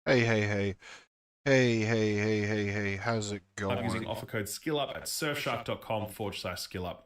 Hey, hey, hey. Hey, hey, hey, hey, hey. How's it Using going? offer code SKILLUP at surfshark.com/skillup.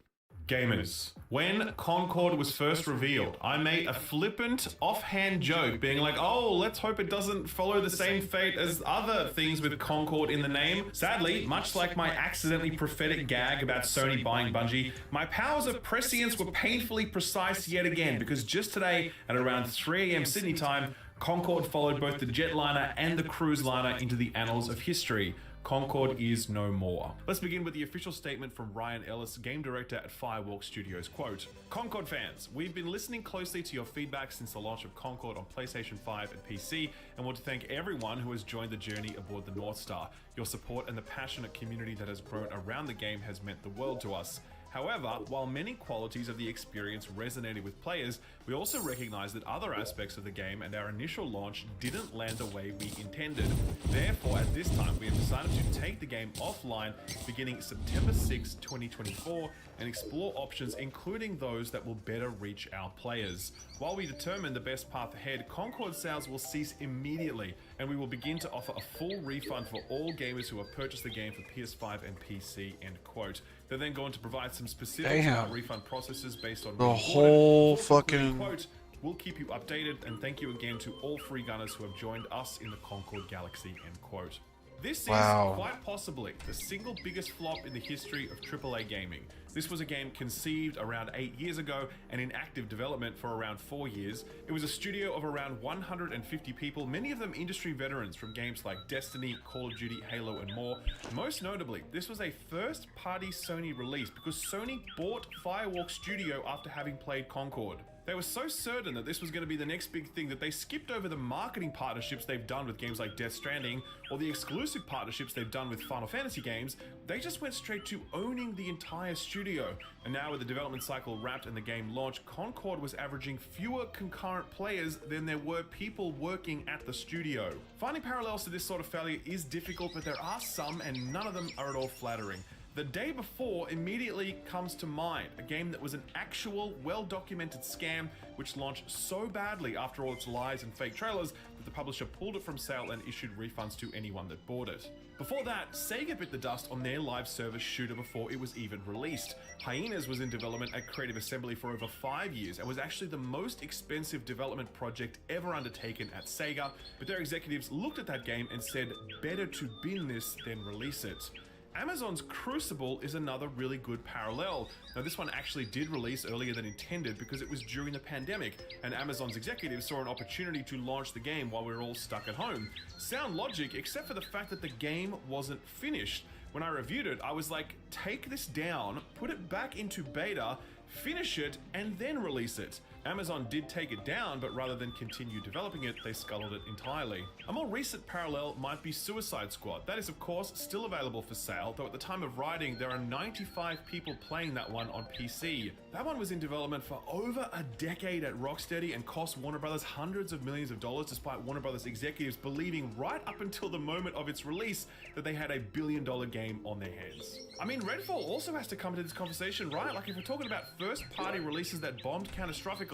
Gamers, when Concord was first revealed, I made a flippant, offhand joke being like, oh, let's hope it doesn't follow the same fate as other things with Concord in the name. Sadly, much like my accidentally prophetic gag about Sony buying Bungie, my powers of prescience were painfully precise yet again, because just today, at around 3 a.m. Sydney time, Concord followed both the jetliner and the cruise liner into the annals of history. Concord is no more. Let's begin with the official statement from Ryan Ellis, game director at Firewalk Studios. Quote, Concord fans, we've been listening closely to your feedback since the launch of Concord on PlayStation 5 and PC, and want to thank everyone who has joined the journey aboard the North Star. Your support and the passionate community that has grown around the game has meant the world to us. However, while many qualities of the experience resonated with players, we also recognize that other aspects of the game and our initial launch didn't land the way we intended. Therefore, at this time, we have decided to take the game offline beginning September 6, 2024, and explore options including those that will better reach our players. While we determine the best path ahead, Concord sales will cease immediately, and we will begin to offer a full refund for all gamers who have purchased the game for PS5 and PC, end quote. They're then going to provide some specifics about refund processes based on The whole fucking... quote, we'll keep you updated, and thank you again to all free gunners who have joined us in the Concord Galaxy, end quote. This is quite possibly the single biggest flop in the history of AAA gaming. This was a game conceived around 8 years ago and in active development for around 4 years. It was a studio of around 150 people, many of them industry veterans from games like Destiny, Call of Duty, Halo, and more. Most notably, this was a first-party Sony release because Sony bought Firewalk Studio after having played Concord. They were so certain that this was going to be the next big thing that they skipped over the marketing partnerships they've done with games like Death Stranding or the exclusive partnerships they've done with Final Fantasy games. They just went straight to owning the entire studio. And now with the development cycle wrapped and the game launched, Concord was averaging fewer concurrent players than there were people working at the studio. Finding parallels to this sort of failure is difficult, but there are some, and none of them are at all flattering. The Day Before immediately comes to mind, a game that was an actual, well-documented scam which launched so badly after all its lies and fake trailers that the publisher pulled it from sale and issued refunds to anyone that bought it. Before that, Sega bit the dust on their live service shooter before it was even released. Hyenas was in development at Creative Assembly for over 5 years and was actually the most expensive development project ever undertaken at Sega, but their executives looked at that game and said, better to bin this than release it. Amazon's Crucible is another really good parallel. Now, this one actually did release earlier than intended because it was during the pandemic, and Amazon's executives saw an opportunity to launch the game while we were all stuck at home. Sound logic, except for the fact that the game wasn't finished. When I reviewed it, I was like, take this down, put it back into beta, finish it, and then release it. Amazon did take it down, but rather than continue developing it, they scuttled it entirely. A more recent parallel might be Suicide Squad. That is, of course, still available for sale, though at the time of writing, there are 95 people playing that one on PC. That one was in development for over a decade at Rocksteady and cost Warner Brothers hundreds of millions of dollars, despite Warner Brothers executives believing right up until the moment of its release that they had a billion-dollar game on their hands. I mean, Redfall also has to come into this conversation, right? Like, if we're talking about first-party releases that bombed catastrophically,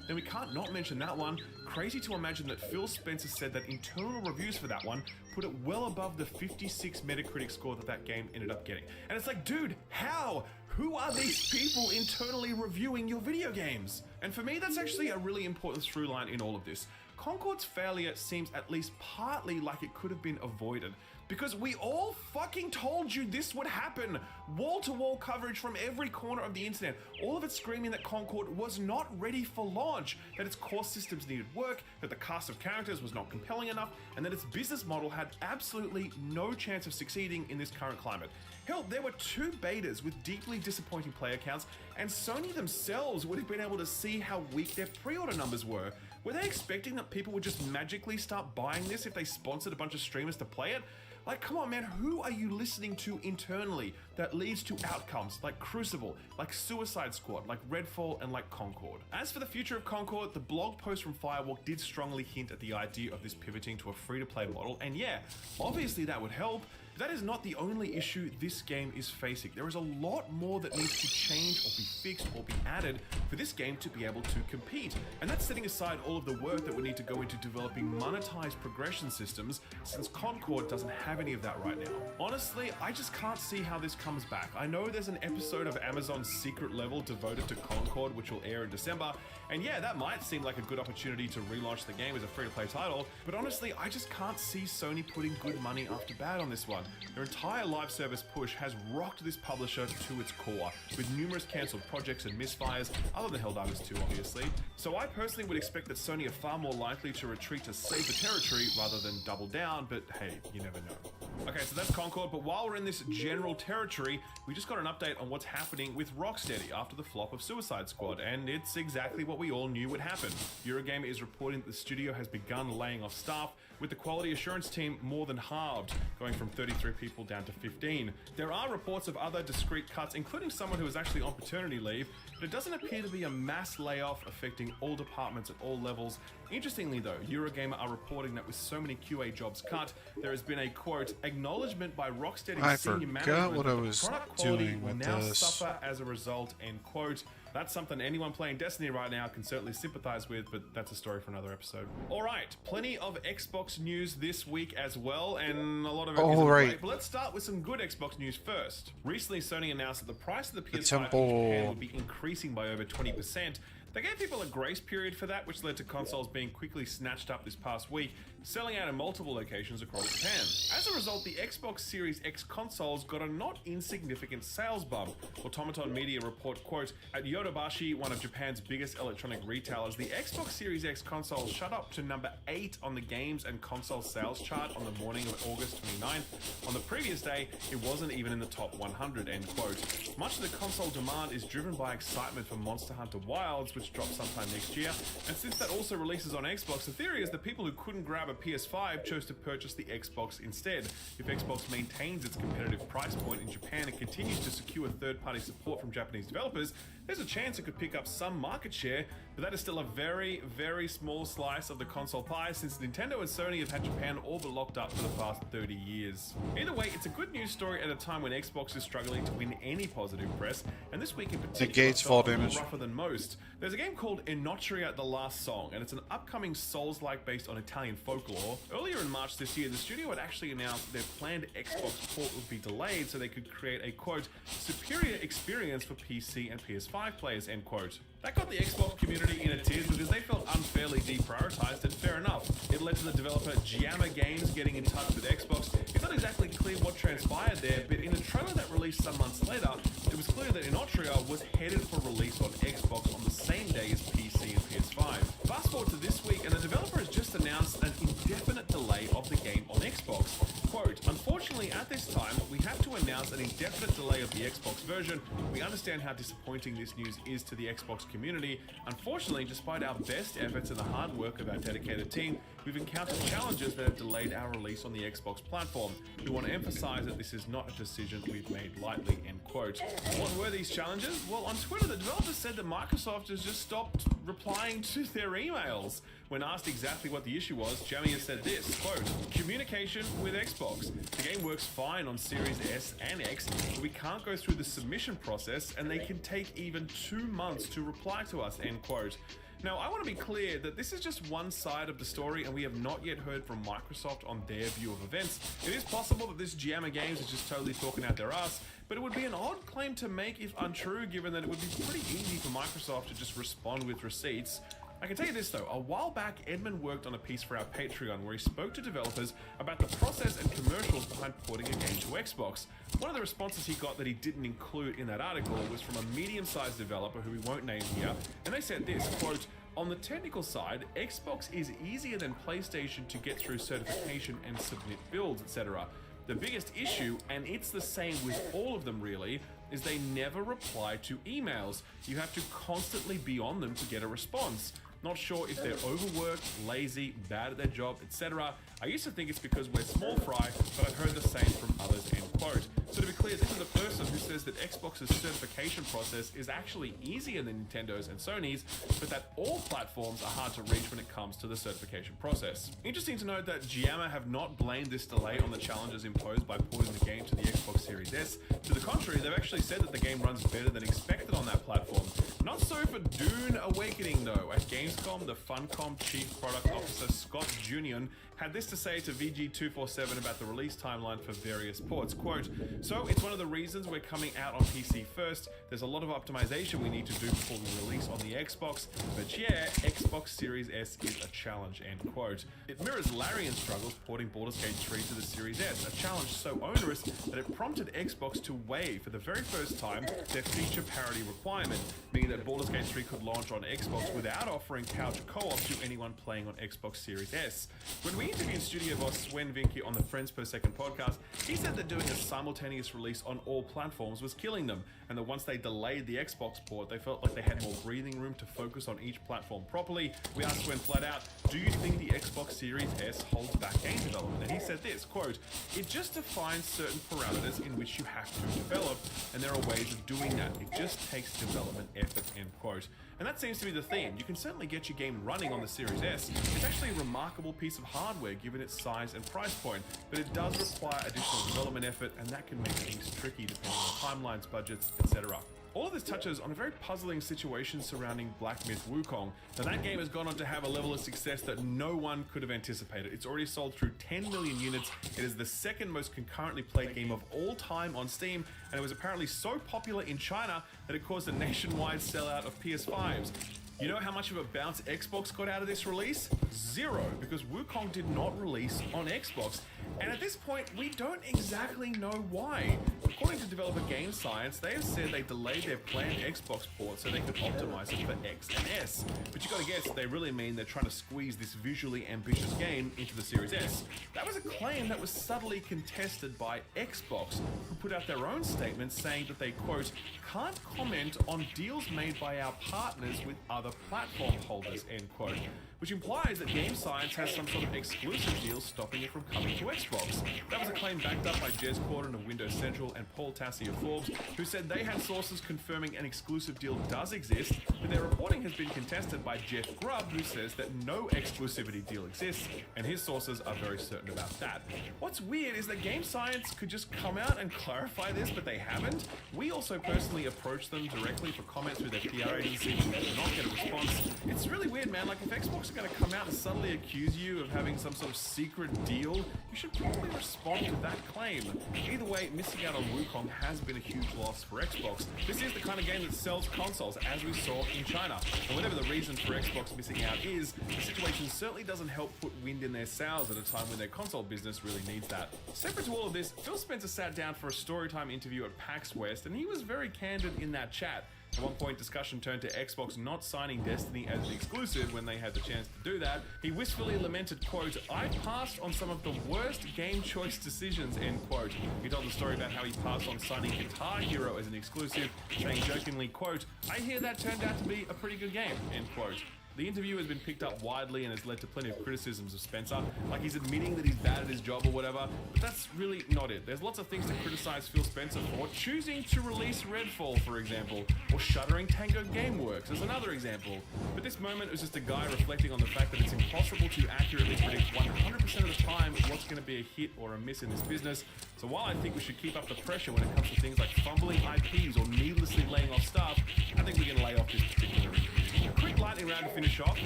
then we can't not mention that one. Crazy to imagine that Phil Spencer said that internal reviews for that one put it well above the 56 Metacritic score that game ended up getting. And it's like, dude, how? Who are these people internally reviewing your video games? And for me, that's actually a really important through line in all of this. Concord's failure seems at least partly like it could have been avoided, because we all fucking told you this would happen. Wall-to-wall coverage from every corner of the internet, all of it screaming that Concord was not ready for launch, that its core systems needed work, that the cast of characters was not compelling enough, and that its business model had absolutely no chance of succeeding in this current climate. Hell, there were 2 betas with deeply disappointing player counts, and Sony themselves would have been able to see how weak their pre-order numbers were. Were they expecting that people would just magically start buying this if they sponsored a bunch of streamers to play it? Like, come on, man, who are you listening to internally? that leads to outcomes like Crucible, like Suicide Squad, like Redfall, and like Concord. As for the future of Concord, the blog post from Firewalk did strongly hint at the idea of this pivoting to a free-to-play model, and yeah, obviously that would help. That is not the only issue this game is facing. There is a lot more that needs to change or be fixed or be added for this game to be able to compete. And that's setting aside all of the work that would need to go into developing monetized progression systems, since Concord doesn't have any of that right now. Honestly, I just can't see how this comes back. I know there's an episode of Amazon's Secret Level devoted to Concord, which will air in December, and yeah, that might seem like a good opportunity to relaunch the game as a free-to-play title, but honestly, I just can't see Sony putting good money after bad on this one. Their entire live service push has rocked this publisher to its core, with numerous cancelled projects and misfires, other than Helldivers 2 obviously. So I personally would expect that Sony are far more likely to retreat to safer territory rather than double down, but hey, you never know. Okay, so that's Concord, but while we're in this general territory, we just got an update on what's happening with Rocksteady after the flop of Suicide Squad, and it's exactly what we all knew would happen. Eurogamer is reporting that the studio has begun laying off staff, with the quality assurance team more than halved, going from 33 people down to 15. There are reports of other discrete cuts, including someone who is actually on paternity leave, but it doesn't appear to be a mass layoff affecting all departments at all levels. Interestingly though, Eurogamer are reporting that with so many QA jobs cut, there has been a, quote, acknowledgement by Rocksteady's senior management what I that was product quality doing will with now this. suffer as a result, end quote. That's something anyone playing Destiny right now can certainly sympathize with, but that's a story for another episode. Alright, plenty of Xbox news this week as well, and a lot of it isn't great, but let's start with some good Xbox news first. Recently, Sony announced that the price of the PS5 in Japan would be increasing by over 20%. They gave people a grace period for that, which led to consoles being quickly snatched up this past week, selling out in multiple locations across Japan. As a result, the Xbox Series X consoles got a not insignificant sales bump. Automaton Media report, quote, at Yodobashi, one of Japan's biggest electronic retailers, the Xbox Series X consoles shot up to number 8 on the games and console sales chart on the morning of August 29th. On the previous day, it wasn't even in the top 100, end quote. Much of the console demand is driven by excitement for Monster Hunter Wilds, which drops sometime next year, and since that also releases on Xbox, the theory is that people who couldn't grab a PS5 chose to purchase the Xbox instead. If Xbox maintains its competitive price point in Japan and continues to secure third-party support from Japanese developers, there's a chance it could pick up some market share, but that is still a very, very small slice of the console pie, since Nintendo and Sony have had Japan all but locked up for the past 30 years. Either way, it's a good news story at a time when Xbox is struggling to win any positive press, and this week in particular felt a little rougher than most. There's a game called Inotria The Last Song, and it's an upcoming Souls-like based on Italian folklore. Earlier in March this year, the studio had actually announced their planned Xbox port would be delayed so they could create a, quote, superior experience for PC and PS5 players, end quote. That got the Xbox community in a tears because they felt unfairly deprioritized, and fair enough. It led to the developer Giamma Games getting in touch with Xbox. It's not exactly clear what transpired there, but in a trailer that released some months later, it was clear that Inotria was headed for release on Xbox on the same day as PC and PS5. Fast forward to this week, and the developer has just announced an indefinite delay of the game on Xbox. Quote, unfortunately at this time, we have to announce an indefinite delay of the Xbox version. We understand how disappointing this news is to the Xbox community. Unfortunately, despite our best efforts and the hard work of our dedicated team, we've encountered challenges that have delayed our release on the Xbox platform. We want to emphasize that this is not a decision we've made lightly, end quote. What were these challenges? Well, on Twitter, the developers said that Microsoft has just stopped replying to their emails. When asked exactly what the issue was, Jamie said this, quote, communication with Xbox. The game works fine on Series S and X, but we can't go through the submission process, and they can take even 2 months to reply to us, end quote. Now, I want to be clear that this is just one side of the story, and we have not yet heard from Microsoft on their view of events. It is possible that this Giamma Games is just totally talking out their ass, but it would be an odd claim to make if untrue, given that it would be pretty easy for Microsoft to just respond with receipts. I can tell you this though, a while back Edmund worked on a piece for our Patreon where he spoke to developers about the process and commercials behind porting a game to Xbox. One of the responses he got that he didn't include in that article was from a medium-sized developer who we won't name here, and they said this, quote, on the technical side, Xbox is easier than PlayStation to get through certification and submit builds, etc. The biggest issue, and it's the same with all of them really, is they never reply to emails. You have to constantly be on them to get a response. Not sure if they're overworked, lazy, bad at their job, etc. I used to think it's because we're small fry, but I've heard the same from others, end quote. So to be clear, this is a person who says that Xbox's certification process is actually easier than Nintendo's and Sony's, but that all platforms are hard to reach when it comes to the certification process. Interesting to note that Giamma have not blamed this delay on the challenges imposed by porting the game to the Xbox Series S. To the contrary, they've actually said that the game runs better than expected on that platform. Not so for Dune Awakening though. At Gamescom, the Funcom Chief Product Officer Scott Junion had this to say to VG247 about the release timeline for various ports. Quote, "So it's one of the reasons we're coming out on PC first. There's a lot of optimization we need to do before we release on the Xbox. But yeah, Xbox Series S is a challenge," end quote. It mirrors Larian's struggles porting Baldur's Gate 3 to the Series S, a challenge so onerous that it prompted Xbox to waive for the very first time their feature parity requirement, meaning that Baldur's Gate 3 could launch on Xbox without offering couch co-op to anyone playing on Xbox Series S. When we interviewed studio boss Sven Vinke on the Friends Per Second podcast, he said that doing a simultaneous release on all platforms was killing them, and that once they delayed the Xbox port, they felt like they had more breathing room to focus on each platform properly. We asked Sven flat out, "Do you think the Xbox Series S holds back game development?" And he said this, quote, "It just defines certain parameters in which you have to develop, and there are ways of doing that. It just takes development effort," end quote. And that seems to be the theme. You can certainly get your game running on the Series S. It's actually a remarkable piece of hardware given its size and price point, but it does require additional development effort, and that can make things tricky depending on timelines, budgets, etc. All of this touches on a very puzzling situation surrounding Black Myth Wukong. Now that game has gone on to have a level of success that no one could have anticipated. It's already sold through 10 million units. It is the second most concurrently played game of all time on Steam, and it was apparently so popular in China that it caused a nationwide sellout of PS5s. You know how much of a bounce Xbox got out of this release? Zero, because Wukong did not release on Xbox. And at this point, we don't exactly know why. According to developer Game Science, they have said they delayed their planned Xbox port so they could optimize it for X and S. But you gotta guess, they really mean they're trying to squeeze this visually ambitious game into the Series S. That was a claim that was subtly contested by Xbox, who put out their own statement saying that they, quote, "can't comment on deals made by our partners with other platform holders," end quote. Which implies that Game Science has some sort of exclusive deal stopping it from coming to Xbox. That was a claim backed up by Jez Corden of Windows Central and Paul Tassi of Forbes, who said they had sources confirming an exclusive deal does exist, but their reporting has been contested by Jeff Grubb, who says that no exclusivity deal exists, and his sources are very certain about that. What's weird is that Game Science could just come out and clarify this, but they haven't. We also personally approached them directly for comment through their PR agency and did not get a response. It's really weird, man. Like, if Xbox are going to come out and subtly accuse you of having some sort of secret deal, you should probably respond to that claim. Either way, missing out on Wukong has been a huge loss for Xbox. This is the kind of game that sells consoles, as we saw in China. And whatever the reason for Xbox missing out is, the situation certainly doesn't help put wind in their sails at a time when their console business really needs that. Separate to all of this, Phil Spencer sat down for a Storytime interview at PAX West, and he was very candid in that chat. At one point, discussion turned to Xbox not signing Destiny as an exclusive when they had the chance to do that. He wistfully lamented, quote, "I passed on some of the worst game choice decisions," end quote. He told the story about how he passed on signing Guitar Hero as an exclusive, saying jokingly, quote, "I hear that turned out to be a pretty good game," end quote. The interview has been picked up widely and has led to plenty of criticisms of Spencer, like he's admitting that he's bad at his job or whatever, but that's really not it. There's lots of things to criticize Phil Spencer for, choosing to release Redfall, for example, or shuttering Tango Gameworks as another example. But this moment was just a guy reflecting on the fact that it's impossible to accurately predict 100% of the time what's going to be a hit or a miss in this business. So while I think we should keep up the pressure when it comes to things like fumbling IPs or needlessly laying off staff, I think we can lay off this particular interview. A quick lightning round to finish off.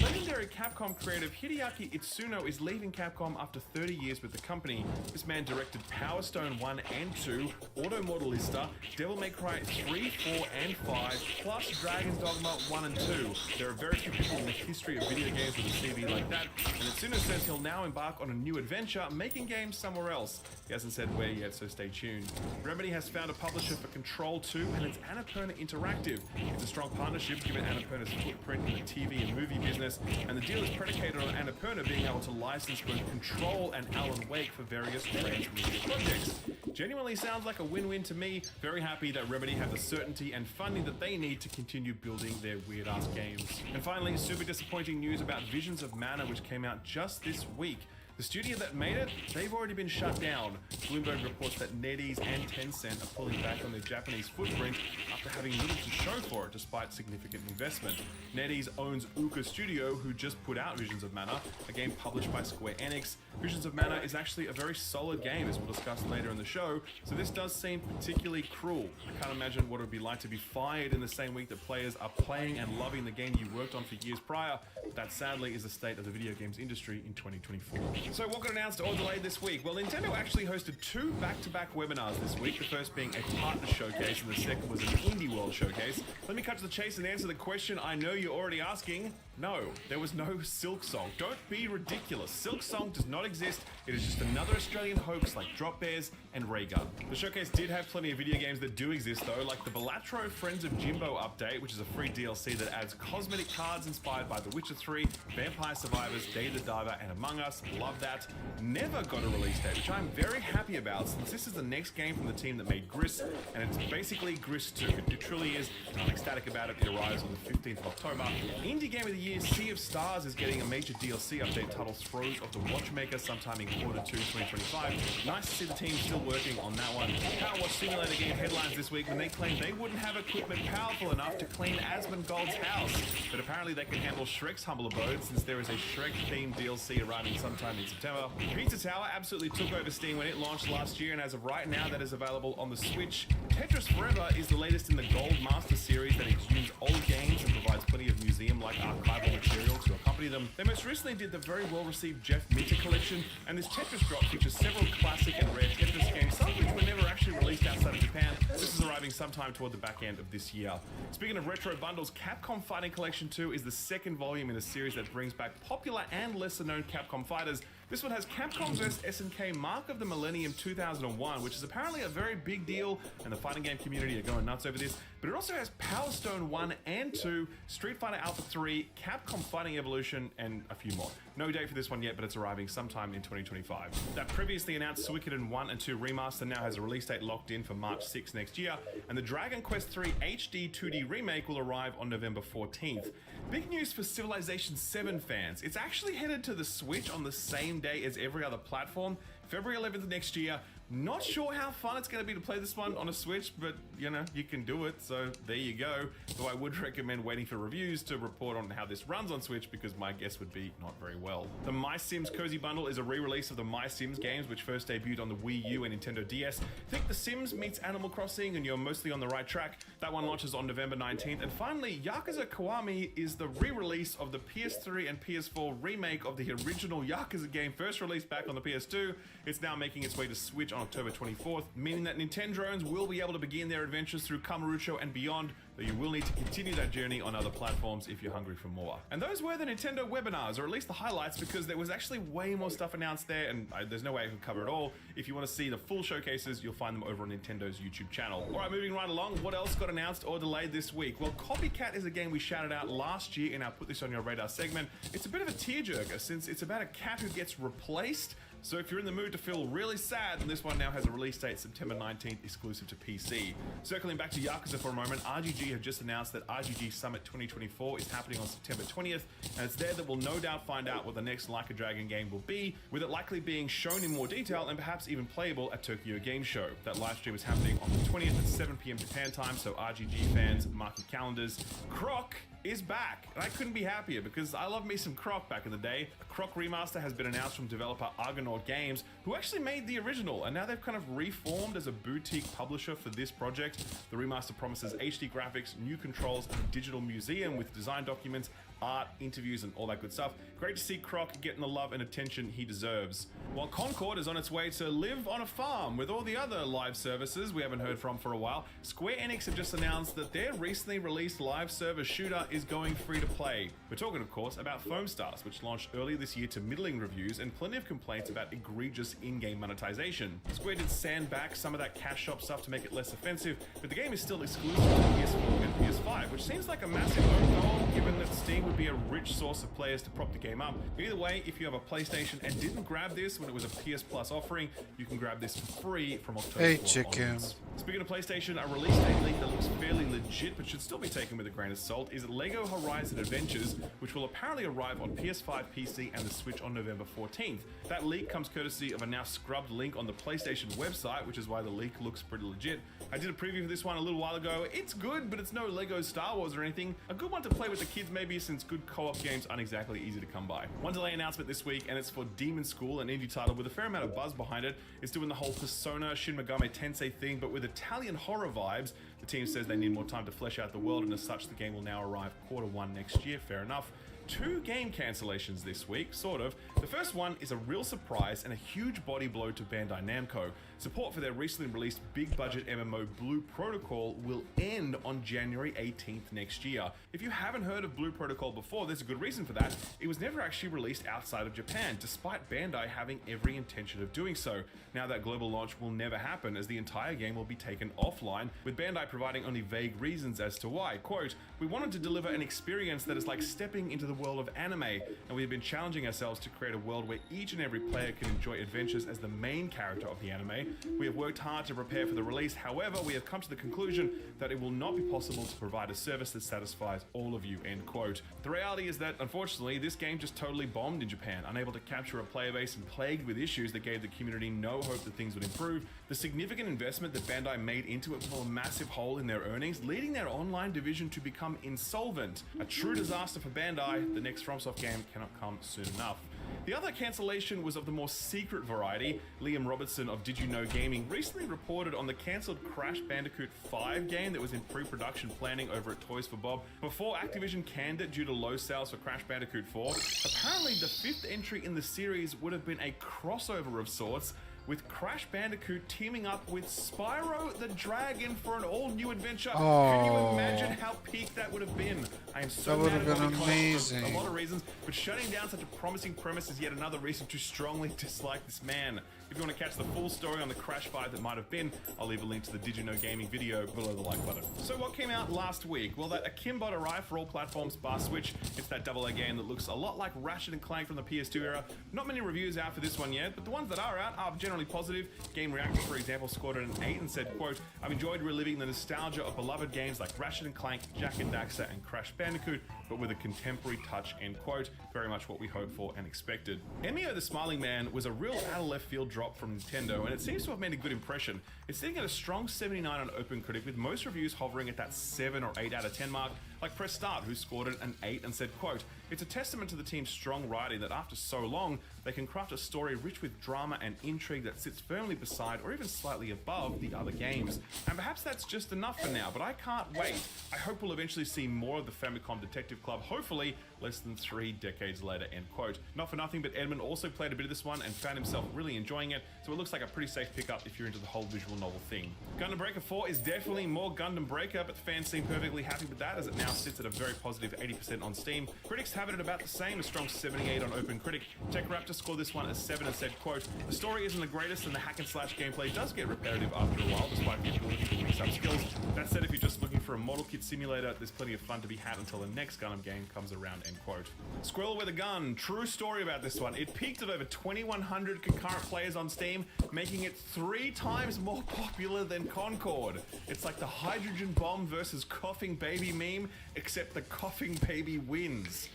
Legendary Capcom creative Hideaki Itsuno is leaving Capcom after 30 years with the company. This man directed Power Stone 1 and 2, Auto Modelista, Devil May Cry 3, 4, and 5, plus Dragon's Dogma 1 and 2. There are very few people in the history of video games with a CV like that, and Itsuno says he'll now embark on a new adventure, making games somewhere else. He hasn't said where yet, so stay tuned. Remedy has found a publisher for Control 2, and it's Annapurna Interactive. It's a strong partnership given Annapurna's footprint footprint in the TV and movie business, and the deal is predicated on Annapurna being able to license both Control and Alan Wake for various transmedia projects. Genuinely sounds like a win-win to me. Very happy that Remedy have the certainty and funding that they need to continue building their weird-ass games. And finally, super disappointing news about Visions of Mana, which came out just this week. The studio that made it, they've already been shut down. Bloomberg reports that NetEase and Tencent are pulling back on their Japanese footprint after having little to show for it despite significant investment. NetEase owns Uka Studio, who just put out Visions of Mana, a game published by Square Enix. Visions of Mana is actually a very solid game, as we'll discuss later in the show, so this does seem particularly cruel. I can't imagine what it would be like to be fired in the same week that players are playing and loving the game you worked on for years prior. That sadly is the state of the video games industry in 2024. So what got announced or delayed this week? Well, Nintendo actually hosted two back-to-back webinars this week, the first being a partner showcase and the second was an Indie World showcase. Let me cut to the chase and answer the question I know you're already asking. No, there was no Silk Song. Don't be ridiculous. Silk Song does not exist. It is just another Australian hoax like Drop Bears and Raygun. The showcase did have plenty of video games that do exist though, like the Balatro Friends of Jimbo update, which is a free DLC that adds cosmetic cards inspired by The Witcher 3, Vampire Survivors, Day the Diver, and Among Us. Love that. Never got a release date, which I'm very happy about since this is the next game from the team that made Gris, and it's basically Gris 2. It truly is, and I'm ecstatic about it. It arrives on the 15th of October. Indie Game of the Year, Sea of Stars is getting a major DLC update titled Throes of the Watchmaker sometime in Q2 2025. Nice to see the team still working on that one. Power Wash Simulator game headlines this week when they claimed they wouldn't have equipment powerful enough to clean Asmongold's house, but apparently they can handle Shrek's humble abode since there is a Shrek-themed DLC arriving sometime in September. Pizza Tower absolutely took over Steam when it launched last year, and as of right now that is available on the Switch. Tetris Forever is the latest in the Gold Master series that exhumes old games and provides plenty of museum-like archival material to accompany them. They most recently did the very well-received Jeff Minter collection, and this Tetris drop features several classic and rare Tetris games, some of which were never actually released outside of Japan. This is arriving sometime toward the back end of this year. Speaking of retro bundles, Capcom Fighting Collection 2 is the second volume in a series that brings back popular and lesser-known Capcom fighters. This one has Capcom vs SNK Mark of the Millennium 2001, which is apparently a very big deal, and the fighting game community are going nuts over this. But it also has Power Stone 1 and 2, Street Fighter Alpha 3, Capcom Fighting Evolution, and a few more. No date for this one yet, but it's arriving sometime in 2025. That previously announced Suikoden 1 and 2 remaster now has a release date locked in for March 6 next year, and the Dragon Quest 3 HD 2D remake will arrive on November 14th. Big news for Civilization 7 fans. It's actually headed to the Switch on the same day as every other platform, February 11th next year. Not sure how fun it's going to be to play this one on a Switch, but you know, you can do it, so there you go. Though I would recommend waiting for reviews to report on how this runs on Switch, because my guess would be not very well. The My Sims Cozy Bundle is a re-release of the My Sims games, which first debuted on the Wii U and Nintendo DS. Think The Sims meets Animal Crossing, and you're mostly on the right track. That one launches on November 19th. And finally, Yakuza Kiwami is the re-release of the PS3 and PS4 remake of the original Yakuza game, first released back on the PS2. It's now making its way to Switch on October 24th, meaning that Nintendrones will be able to begin their adventures through Kamurocho and beyond, though you will need to continue that journey on other platforms if you're hungry for more. And those were the Nintendo webinars, or at least the highlights, because there was actually way more stuff announced there, and there's no way I could cover it all. If you want to see the full showcases, you'll find them over on Nintendo's YouTube channel. All right, moving right along, what else got announced or delayed this week? Well, Copycat is a game we shouted out last year in our Put This On Your Radar segment. It's a bit of a tearjerker since it's about a cat who gets replaced. So if you're in the mood to feel really sad, then this one now has a release date September 19th, exclusive to PC. Circling back to Yakuza for a moment, RGG have just announced that RGG Summit 2024 is happening on September 20th, and it's there that we'll no doubt find out what the next Like a Dragon game will be, with it likely being shown in more detail and perhaps even playable at Tokyo Game Show. That live stream is happening on the 20th at 7 p.m. Japan time, so RGG fans, mark your calendars. Croc is back, and I couldn't be happier because I love me some Croc back in the day. A Croc remaster has been announced from developer Argonaut Games, who actually made the original, and now they've kind of reformed as a boutique publisher for this project. The remaster promises HD graphics, new controls, and a digital museum with design documents art, interviews, and all that good stuff. Great to see Croc getting the love and attention he deserves. While Concord is on its way to live on a farm with all the other live services we haven't heard from for a while, Square Enix have just announced that their recently released live service shooter is going free to play. We're talking, of course, about Foam Stars, which launched earlier this year to middling reviews and plenty of complaints about egregious in-game monetization. Square did sand back some of that cash shop stuff to make it less offensive, but the game is still exclusive to PS4 and PS5, which seems like a massive own goal given that Steam would be a rich source of players to prop the game up. Either way, if you have a PlayStation and didn't grab this when it was a PS Plus offering, you can grab this for free from October 4th onwards. Speaking of PlayStation, a release date leak that looks fairly legit but should still be taken with a grain of salt is LEGO Horizon Adventures, which will apparently arrive on PS5, PC, and the Switch on November 14th. That leak comes courtesy of a now scrubbed link on the PlayStation website, which is why the leak looks pretty legit. I did a preview for this one a little while ago. It's good, but it's no LEGO Star Wars or anything. A good one to play with the kids maybe, since good co-op games aren't exactly easy to come by. One delay announcement this week, and it's for Demon School, an indie title with a fair amount of buzz behind it. It's doing the whole Persona Shin Megami Tensei thing, but with Italian horror vibes. The team says they need more time to flesh out the world, and as such, the game will now arrive Q1 next year. Fair enough. 2 game cancellations this week, sort of. The first one is a real surprise and a huge body blow to Bandai Namco. Support for their recently released big budget MMO Blue Protocol will end on January 18th next year. If you haven't heard of Blue Protocol before, there's a good reason for that. It was never actually released outside of Japan, despite Bandai having every intention of doing so. Now that global launch will never happen, as the entire game will be taken offline, with Bandai providing only vague reasons as to why. Quote, "We wanted to deliver an experience that is like stepping into the world of anime, and we have been challenging ourselves to create a world where each and every player can enjoy adventures as the main character of the anime. We have worked hard to prepare for the release, however, we have come to the conclusion that it will not be possible to provide a service that satisfies all of you," end quote. The reality is that, unfortunately, this game just totally bombed in Japan, unable to capture a player base and plagued with issues that gave the community no hope that things would improve. The significant investment that Bandai made into it blew a massive hole in their earnings, leading their online division to become insolvent. A true disaster for Bandai. The next FromSoft game cannot come soon enough. The other cancellation was of the more secret variety. Liam Robertson of Did You Know Gaming recently reported on the cancelled Crash Bandicoot 5 game that was in pre-production planning over at Toys for Bob before Activision canned it due to low sales for Crash Bandicoot 4. Apparently, the 5th entry in the series would have been a crossover of sorts, with Crash Bandicoot teaming up with Spyro the Dragon for an all-new adventure. Can you imagine how peak that would have been? I am so That would mad have at been Bobby amazing. for a lot of reasons, but shutting down such a promising premise is yet another reason to strongly dislike this man. If you want to catch the full story on the Crash 5 that might have been, I'll leave a link to the Did You Know Gaming video below the like button. So what came out last week? Well, that Akimbot arrived for all platforms bar Switch. It's that AA game that looks a lot like Ratchet and Clank from the PS2 era. Not many reviews out for this one yet, but the ones that are out are generally positive. Game Reactor, for example, scored it an 8 and said, quote, "I've enjoyed reliving the nostalgia of beloved games like Ratchet and Clank, Jak and Daxter, and Crash Bandicoot, but with a contemporary touch," end quote. Very much what we hoped for and expected. Emio the Smiling Man was a real out of left field drop from Nintendo, and it seems to have made a good impression. It's sitting at a strong 79 on OpenCritic, with most reviews hovering at that 7 or 8 out of 10 mark, like Press Start, who scored it an 8 and said, quote, "It's a testament to the team's strong writing that after so long, they can craft a story rich with drama and intrigue that sits firmly beside or even slightly above the other games. And perhaps that's just enough for now, but I can't wait. I hope we'll eventually see more of the Famicom Detective Club, hopefully less than 3 decades later," end quote. Not for nothing, but Edmund also played a bit of this one and found himself really enjoying it, so it looks like a pretty safe pickup if you're into the whole visual novel thing. Gundam Breaker 4 is definitely more Gundam Breaker, but the fans seem perfectly happy with that, as it now sits at a very positive 80% on Steam. Critics have it at about the same, a strong 78 on OpenCritic. TechRaptor scored this one as 7 and said, quote, "The story isn't the greatest and the hack and slash gameplay does get repetitive after a while, despite the ability to mix up skills. That said, if you're just looking for a model kit simulator, there's plenty of fun to be had until the next Gundam game comes around," end quote. Squirrel with a Gun, true story about this one. It peaked at over 2,100 concurrent players on Steam, making it 3 times more popular than Concord. It's like the hydrogen bomb versus coughing baby meme, except the coughing baby wins.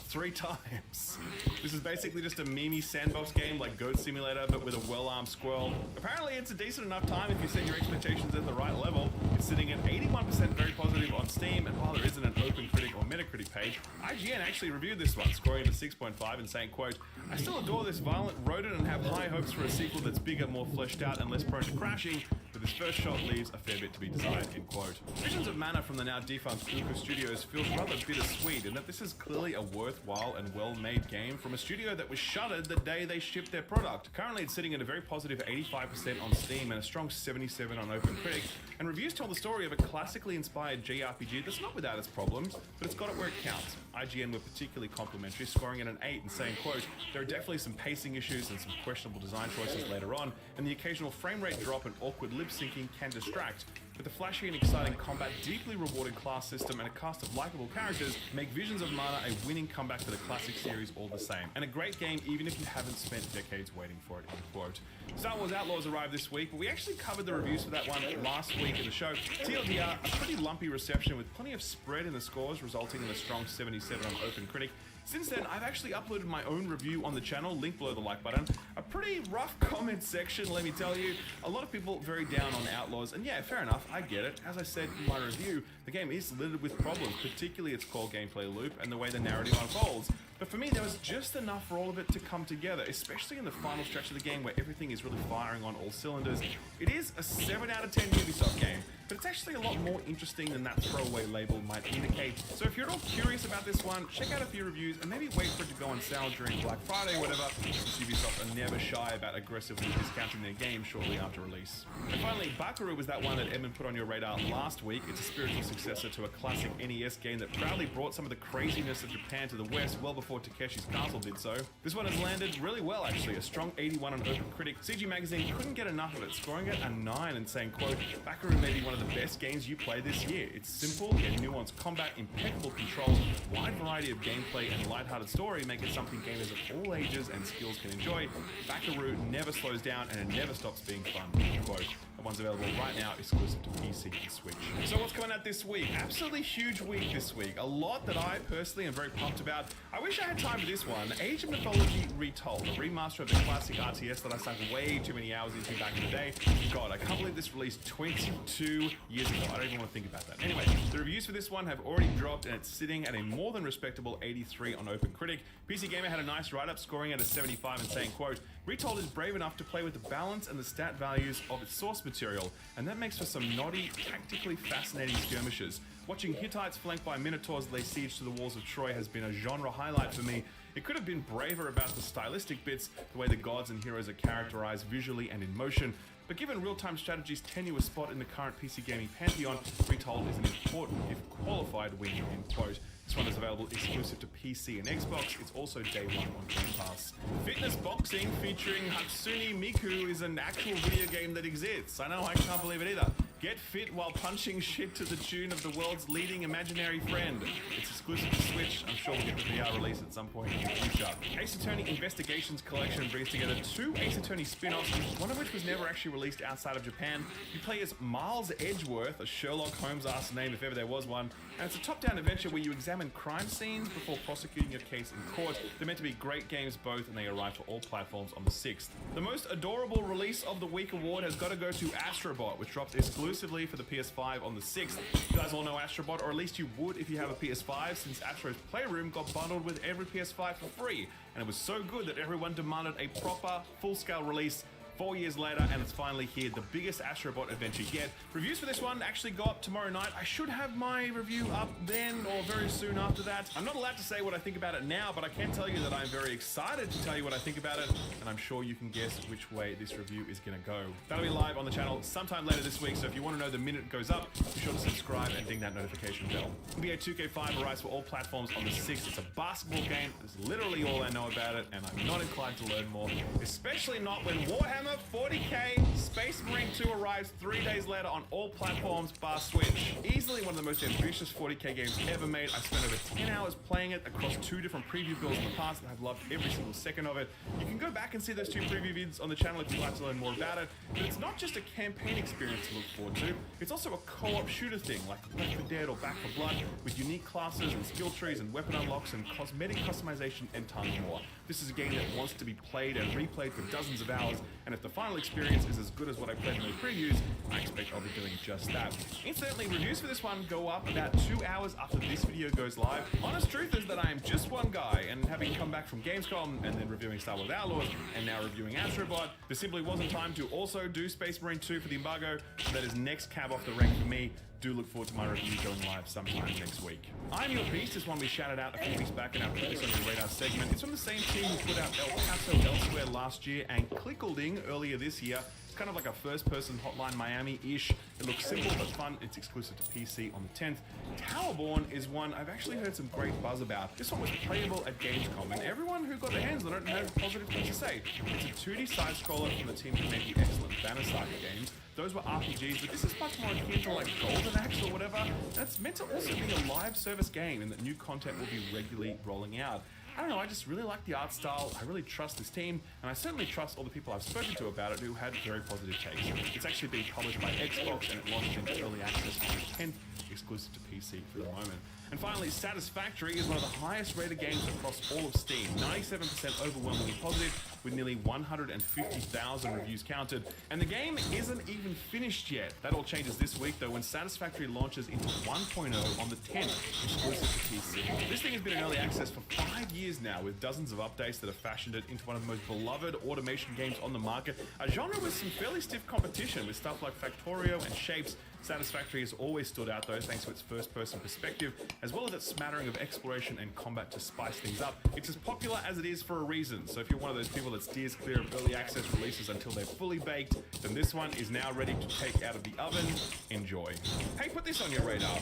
3 times. This is basically just a memey sandbox game like Goat Simulator, but with a well-armed squirrel. Apparently it's a decent enough time if you set your expectations at the right level. It's sitting at 81% very positive on Steam, and while there isn't an OpenCritic or Metacritic page, IGN actually reviewed this one, scoring it a 6.5 and saying, quote, "I still adore this violent rodent and have high hopes for a sequel that's bigger, more fleshed out, and less prone to crashing. but this first shot leaves a fair bit to be desired, end quote. Visions of Mana from the now defunct Uka Studios feels rather bittersweet in that this is clearly a worthwhile and well-made game from a studio that was shuttered the day they shipped their product. Currently it's sitting at a very positive 85% on Steam and a strong 77 on OpenCritic, and reviews tell the story of a classically inspired JRPG that's not without its problems, but it's got it where it counts. IGN were particularly complimentary, scoring it an 8 and saying, quote, there are definitely some pacing issues and some questionable design choices later on, and the occasional frame rate drop and awkward lip syncing can distract. But the flashy and exciting combat, deeply rewarding class system, and a cast of likable characters make Visions of Mana a winning comeback to the classic series all the same. And a great game even if you haven't spent decades waiting for it, end quote. Star Wars Outlaws arrived this week, but we actually covered the reviews for that one last week in the show. TLDR, a pretty lumpy reception with plenty of spread in the scores, resulting in a strong 77 on OpenCritic. Since then, I've actually uploaded my own review on the channel, link below the like button. A pretty rough comment section, let me tell you. A lot of people very down on Outlaws, and yeah, fair enough, I get it. As I said in my review, the game is littered with problems, particularly its core gameplay loop and the way the narrative unfolds. But for me, there was just enough for all of it to come together, especially in the final stretch of the game where everything is really firing on all cylinders. It is a 7 out of 10 Ubisoft game, but it's actually a lot more interesting than that throwaway label might indicate. So if you're at all curious about this one, check out a few reviews and maybe wait for it to go on sale during Black Friday or whatever, since Ubisoft are never shy about aggressively discounting their game shortly after release. And finally, Bakaru was that one that Edmund put on your radar last week. It's a spiritual successor to a classic NES game that proudly brought some of the craziness of Japan to the West well before Takeshi's Castle did so. This one has landed really well actually, a strong 81 on OpenCritic. CG Magazine couldn't get enough of it, scoring it a 9 and saying, quote, Bakaru may be one of the best games you play this year. It's simple yet nuanced combat, impeccable controls, wide variety of gameplay, and lighthearted story make it something gamers of all ages and skills can enjoy. Bakaru never slows down and it never stops being fun, end quote. That one's available right now, exclusive to PC and Switch. So what's coming out this week? Absolutely huge week this week. A lot that I personally am very pumped about. I wish I had time for this one. Age of Mythology Retold, a remaster of the classic RTS that I sunk way too many hours into back in the day. God, I can't believe this released 22 years ago. I don't even want to think about that. Anyway, the reviews for this one have already dropped and it's sitting at a more than respectable 83 on OpenCritic. PC Gamer had a nice write-up, scoring at a 75 and saying, quote, Retold is brave enough to play with the balance and the stat values of its source material, and that makes for some naughty, tactically fascinating skirmishes. Watching Hittites flanked by Minotaurs lay siege to the walls of Troy has been a genre highlight for me. It could have been braver about the stylistic bits, the way the gods and heroes are characterized visually and in motion, but given real-time strategy's tenuous spot in the current PC gaming pantheon, Retold is an important, if qualified, win, end quote. This one is available exclusive to PC and Xbox. It's also day one on Game Pass. Fitness Boxing featuring Hatsune Miku is an actual video game that exists. I know, I can't believe it either. Get fit while punching shit to the tune of the world's leading imaginary friend. It's exclusive to Switch. I'm sure we'll get the VR release at some point in the future. Ace Attorney Investigations Collection brings together 2 Ace Attorney spin-offs, one of which was never actually released outside of Japan. You play as Miles Edgeworth, a Sherlock Holmes-ass name if ever there was one, and it's a top-down adventure where you examine crime scenes before prosecuting your case in court. They're meant to be great games both, and they arrive for all platforms on the 6th. The most adorable release of the week award has got to go to Astrobot, which drops exclusively for the PS5 on the 6th. You guys all know Astrobot, or at least you would if you have a PS5, since Astro's Playroom got bundled with every PS5 for free, and it was so good that everyone demanded a proper, full-scale release 4 years later, and it's finally here, the biggest Astrobot adventure yet. Reviews for this one actually go up tomorrow night. I should have my review up then or very soon after that. I'm not allowed to say what I think about it now, but I can tell you that I'm very excited to tell you what I think about it, and I'm sure you can guess which way this review is gonna go. That'll be live on the channel sometime later this week, so if you want to know the minute it goes up, be sure to subscribe and ding that notification bell. NBA 2K5 arrives for all platforms on the 6th. It's a basketball game. That's literally all I know about it, and I'm not inclined to learn more, especially not when Warhammer 40k Space Marine 2 arrives 3 days later on all platforms bar Switch. Easily one of the most ambitious 40k games ever made. I spent over 10 hours playing it across 2 different preview builds in the past, and I've loved every single second of it. You can go back and see those 2 preview vids on the channel if you'd like to learn more about it, but it's not just a campaign experience to look forward to, it's also a co-op shooter thing like Left 4 Dead or Back 4 Blood, with unique classes and skill trees and weapon unlocks and cosmetic customization and tons more. This is a game that wants to be played and replayed for dozens of hours, and if the final experience is as good as what I played in those previews, I expect I'll be doing just that. Incidentally, reviews for this one go up about 2 hours after this video goes live. Honest truth is that I am just one guy, and having come back from Gamescom and then reviewing Star Wars Outlaws and now reviewing Astrobot, there simply wasn't time to also do Space Marine 2 for the embargo, so that is next cab off the rank for me. Do look forward to my review going live sometime next week. I'm Your Beast is one we shouted out a few weeks back in our Put This On Your Radar segment. It's from the same team who put out El Paso Elsewhere last year and Clickleding earlier this year. It's kind of like a first-person Hotline Miami-ish. It looks simple but fun. It's exclusive to PC on the 10th. Towerborn is one I've actually heard some great buzz about. This one was playable at Gamescom, and everyone who got their hands on it had positive things to say. It's a 2D side-scroller from the team who made the excellent Banner Saga games. Those were RPGs, but this is much more akin to like Golden Axe or whatever. And it's meant to also be a live service game, and that new content will be regularly rolling out. I don't know, I just really like the art style, I really trust this team, and I certainly trust all the people I've spoken to about it who had very positive takes. It's actually being published by Xbox, and it launched into early access on the 10th, exclusive to PC for the moment. And finally, Satisfactory is one of the highest rated games across all of Steam. 97% overwhelmingly positive, with nearly 150,000 reviews counted. And the game isn't even finished yet. That all changes this week, though, when Satisfactory launches into 1.0 on the 10th, exclusive to PC. This thing has been in early access for 5 years now, with dozens of updates that have fashioned it into one of the most beloved automation games on the market. A genre with some fairly stiff competition, with stuff like Factorio and Shapes. Satisfactory has always stood out, though, thanks to its first-person perspective, as well as its smattering of exploration and combat to spice things up. It's as popular as it is for a reason, so if you're one of those people that steers clear of early access releases until they're fully baked, then this one is now ready to take out of the oven. Enjoy. Hey, put this on your radar.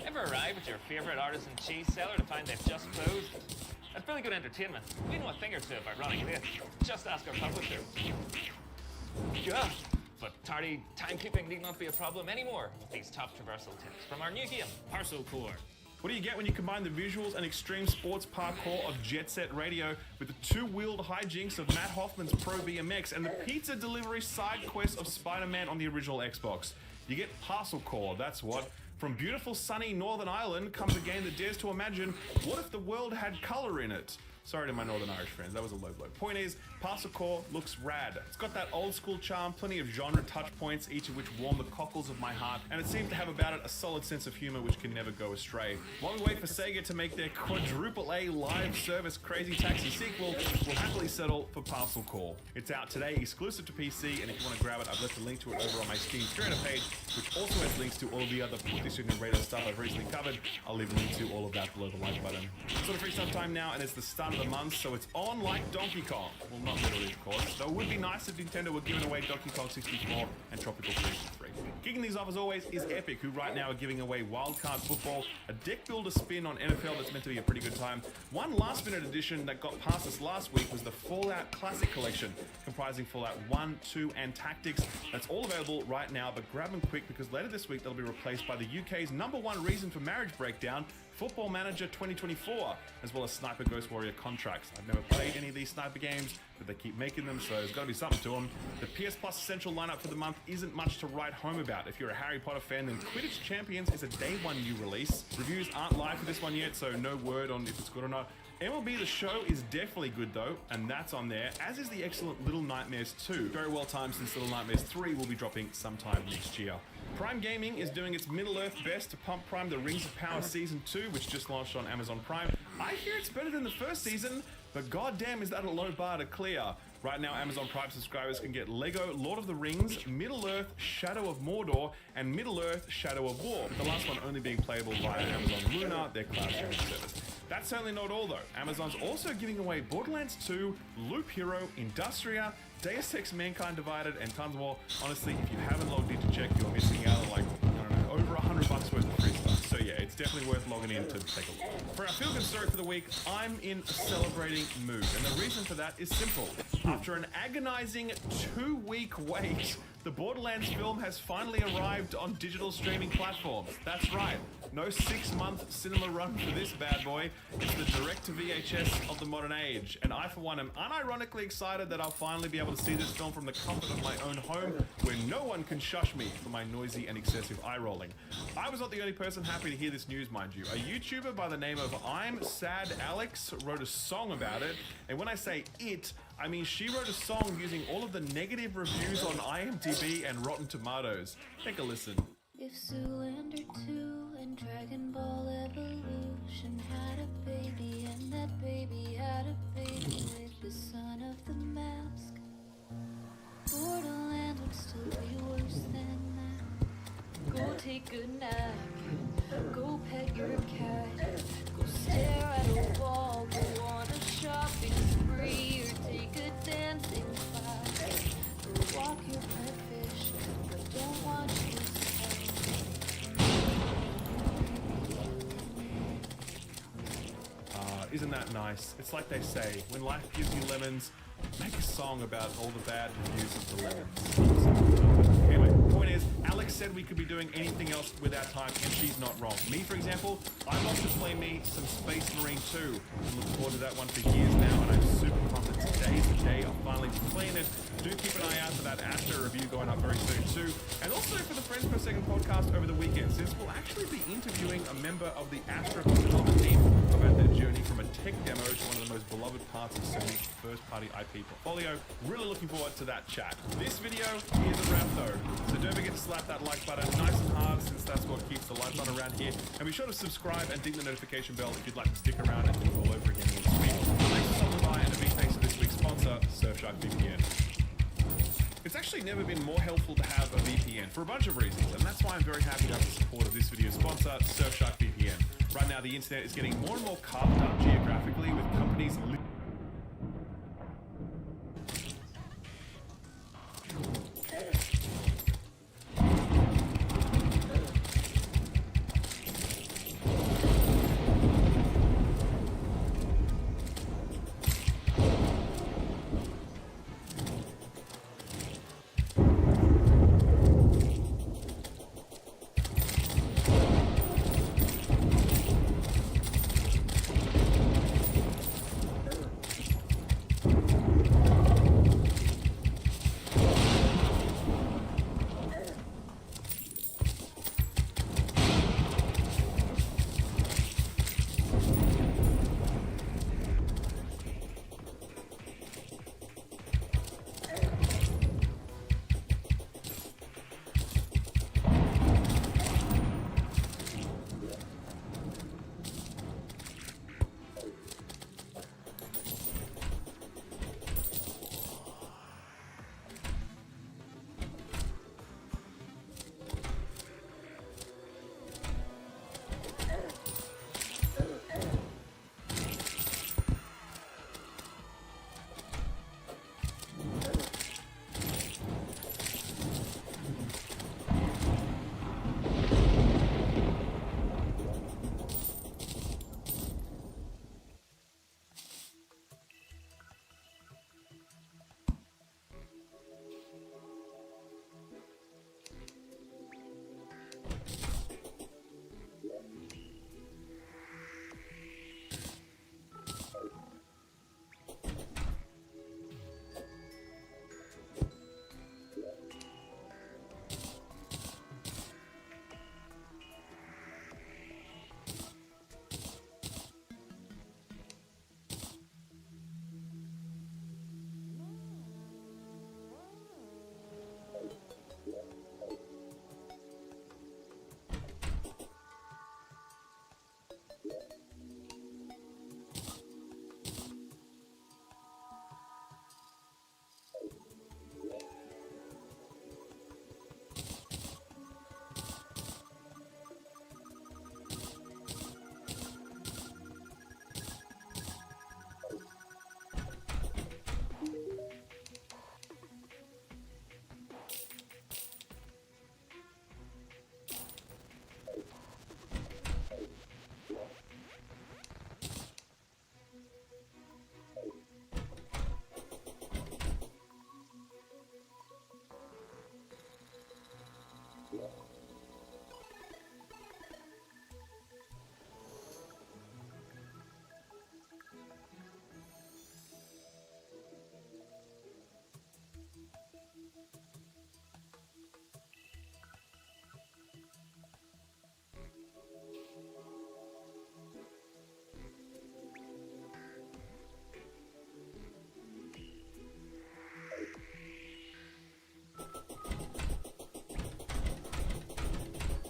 Ever arrive at your favorite artisan cheese seller to find they've just closed? That's really good entertainment. We know a thing or two about running late. Just ask our publisher. Yeah, but tardy timekeeping need not be a problem anymore with these top traversal tips from our new game, Parcel Core. What do you get when you combine the visuals and extreme sports parkour of Jet Set Radio with the two-wheeled hijinks of Matt Hoffman's Pro BMX and the pizza delivery side quest of Spider-Man on the original Xbox? You get Parcel Core, that's what. From beautiful sunny Northern Ireland comes a game that dares to imagine, what if the world had color in it? Sorry to my Northern Irish friends, that was a low blow. Point is, Parcel Core looks rad. It's got that old school charm, plenty of genre touch points, each of which warm the cockles of my heart, and it seems to have about it a solid sense of humor which can never go astray. While we wait for Sega to make their quadruple A live service Crazy Taxi sequel, we'll happily settle for Parcel Core. It's out today, exclusive to PC, and if you want to grab it, I've left a link to it over on my Steam Curator page, which also has links to all of the other Put This On Your Radar stuff I've recently covered. I'll leave a link to all of that below the like button. It's sort of free stuff time now, and it's the start of the month, so it's on like Donkey Kong. Well, not literally, of course. Though it would be nice if Nintendo were giving away Donkey Kong 64 and Tropical Freeze for free. Kicking these off, as always, is Epic, who right now are giving away Wildcard Football, a deck builder spin on NFL that's meant to be a pretty good time. One last-minute edition that got past us last week was the Fallout Classic Collection, comprising Fallout 1, 2, and Tactics. That's all available right now, but grab them quick because later this week they'll be replaced by the UK's #1 reason for marriage breakdown, Football Manager 2024, as well as Sniper Ghost Warrior Contracts. I've never played any of these sniper games, but they keep making them, so there's got to be something to them. The PS Plus Essential lineup for the month isn't much to write home about. If you're a Harry Potter fan, then Quidditch Champions is a day one new release. Reviews aren't live for this one yet, so no word on if it's good or not. MLB The Show is definitely good though, and that's on there, as is the excellent Little Nightmares 2. Very well timed since Little Nightmares 3 will be dropping sometime next year. Prime Gaming is doing its Middle-earth best to pump prime the Rings of Power Season 2, which just launched on Amazon Prime. I hear it's better than the first season, but goddamn is that a low bar to clear. Right now, Amazon Prime subscribers can get Lego Lord of the Rings, Middle-earth Shadow of Mordor, and Middle-earth Shadow of War, with the last one only being playable via Amazon Luna, their cloud streaming service. That's certainly not all though. Amazon's also giving away Borderlands 2, Loop Hero, Industria, Deus Ex Mankind Divided, and tons more. Honestly, if you haven't logged in to check, you're missing out on like, I don't know, over $100 worth of free stuff. So yeah, it's definitely worth logging in to take a look. For our feel-good story for the week, I'm in a celebrating mood, and the reason for that is simple. After an agonizing 2-week wait, the Borderlands film has finally arrived on digital streaming platforms. That's right. No 6-month cinema run for this bad boy. It's the direct to VHS of the modern age. And I, for one, am unironically excited that I'll finally be able to see this film from the comfort of my own home, where no one can shush me for my noisy and excessive eye rolling. I was not the only person happy to hear this news, mind you. A YouTuber by the name of I'm Sad Alex wrote a song about it. And when I say it, I mean she wrote a song using all of the negative reviews on IMDb and Rotten Tomatoes. Take a listen. If Zoolander 2 and Dragon Ball Evolution had a baby, and that baby had a baby with the son of the mask, Borderlands would still be worse than that. Go take a nap, go pet your cat, go stare at a wall, go on a shopping spree, or take a dancing class, or walk your pet fish, but don't watch this. Isn't that nice? It's like they say, when life gives you lemons, make a song about all the bad reviews of the lemons. Anyway, point is, Alex said we could be doing anything else with our time, and she's not wrong. Me, for example, I love to play me some Space Marine 2. I look forward to that one for years now, and I'm super pumped that today's the day I'll finally be playing it. Do keep an eye out for that Astra review going up very soon too. And also for the Friends Per Second podcast over the weekend, since we'll actually be interviewing a member of the Astra development team about their journey from a tech demo to one of the most beloved parts of Sony's first-party IP portfolio. Really looking forward to that chat. This video is a wrap though, so don't forget to slap that like button nice and hard, since that's what keeps the lights on around here. And be sure to subscribe and ding the notification bell if you'd like to stick around and do it all over again next week. Thanks for stopping by, and a big thanks to this week's sponsor, Surfshark VPN. It's actually never been more helpful to have a VPN for a bunch of reasons, and that's why I'm very happy to have the support of this video's sponsor, Surfshark VPN. Right now, the internet is getting more and more carved up geographically, with companies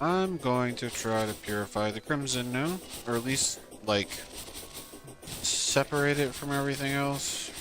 I'm going to try to purify the crimson now, or at least, like, separate it from everything else.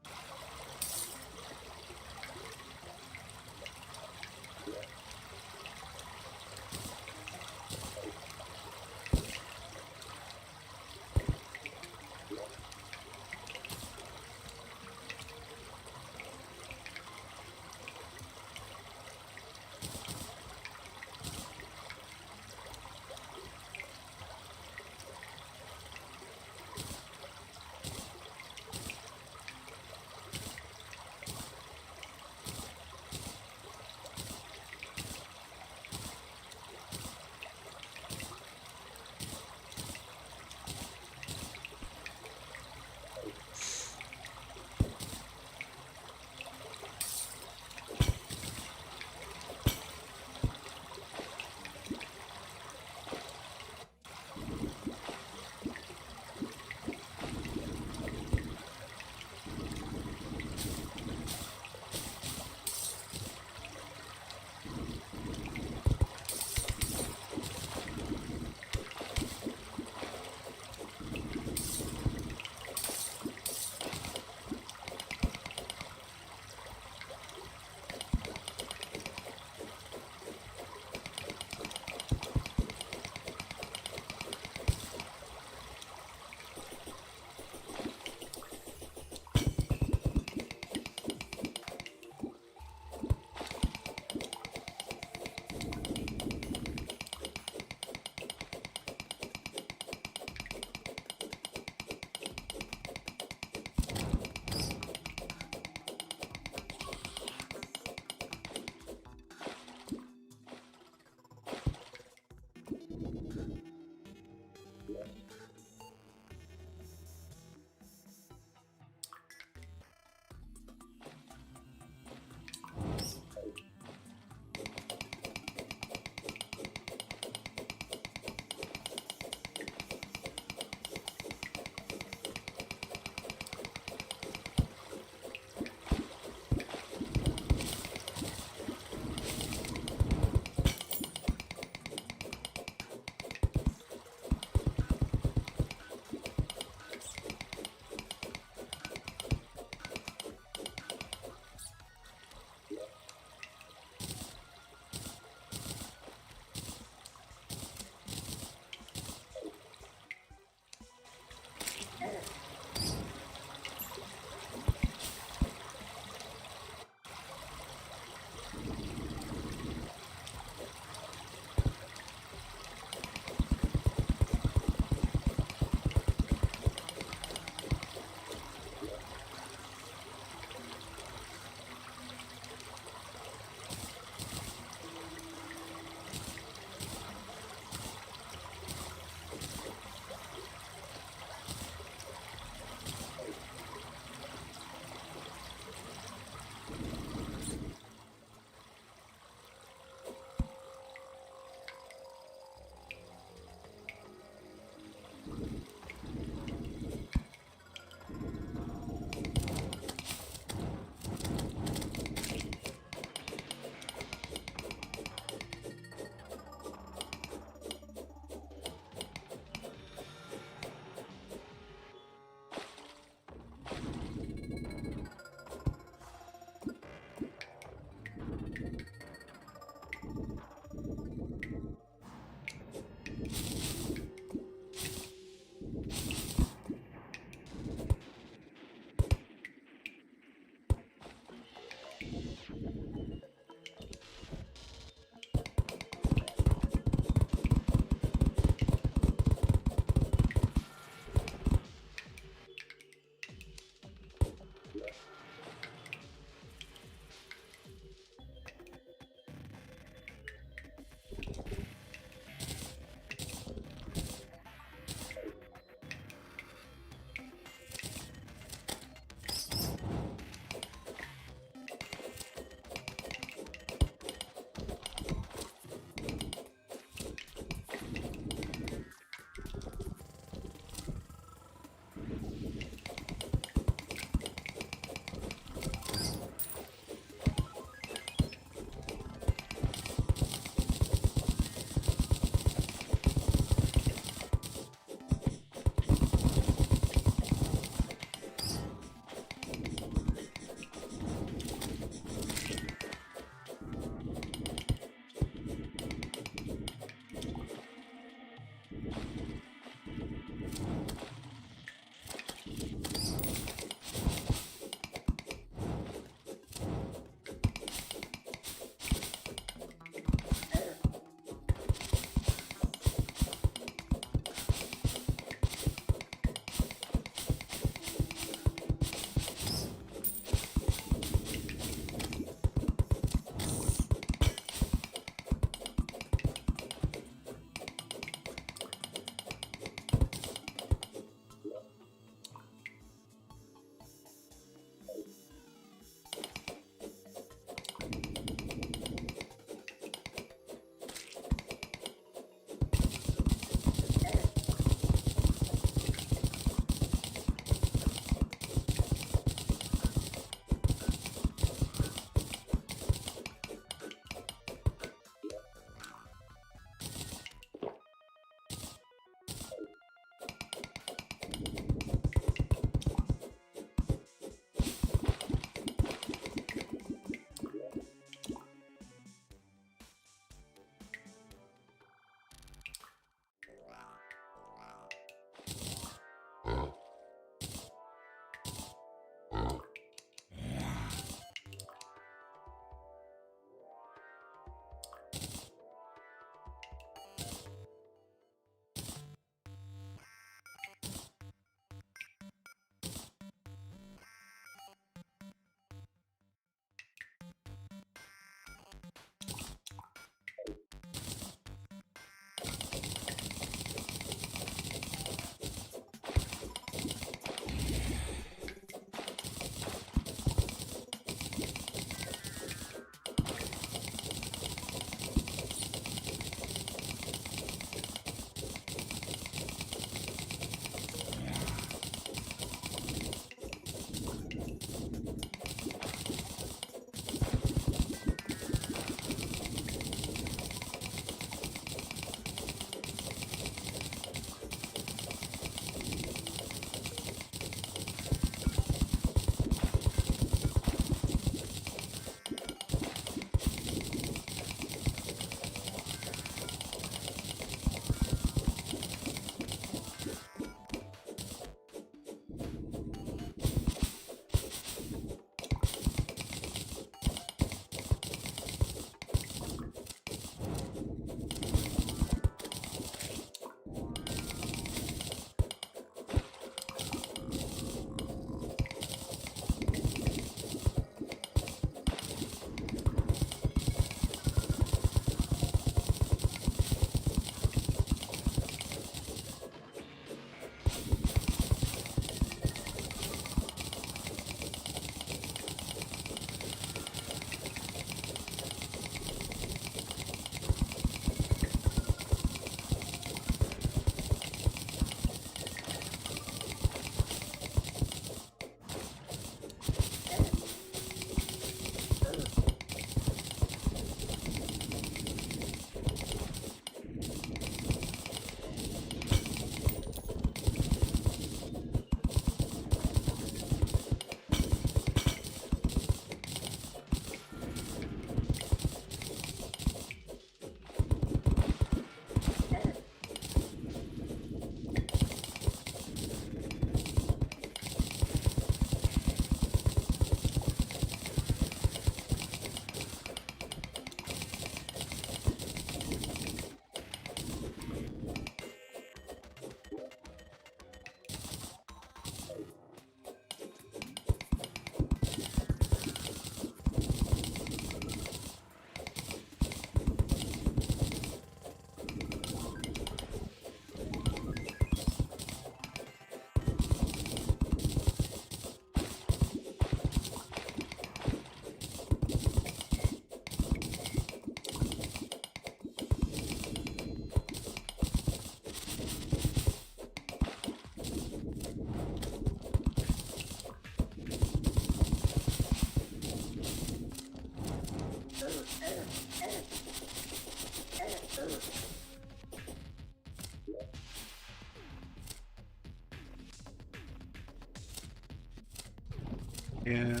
Yeah.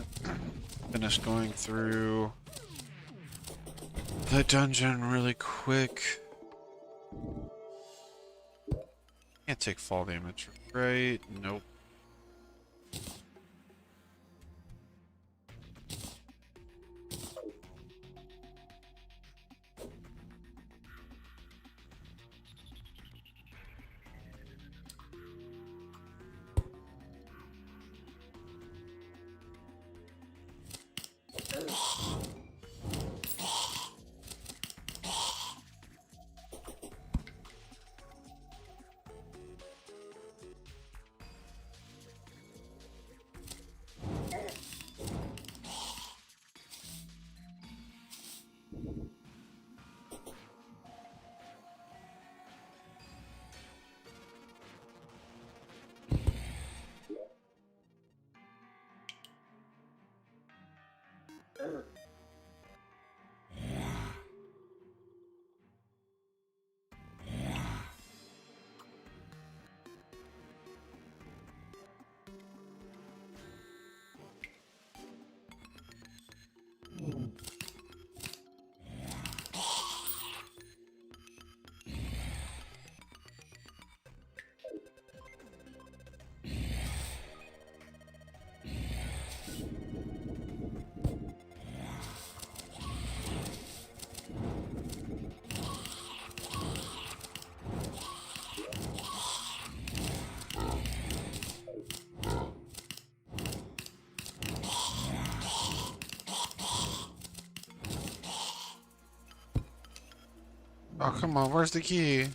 Finish going through the dungeon really quick. Can't take fall damage, right? Nope. Oh, come on, where's the key?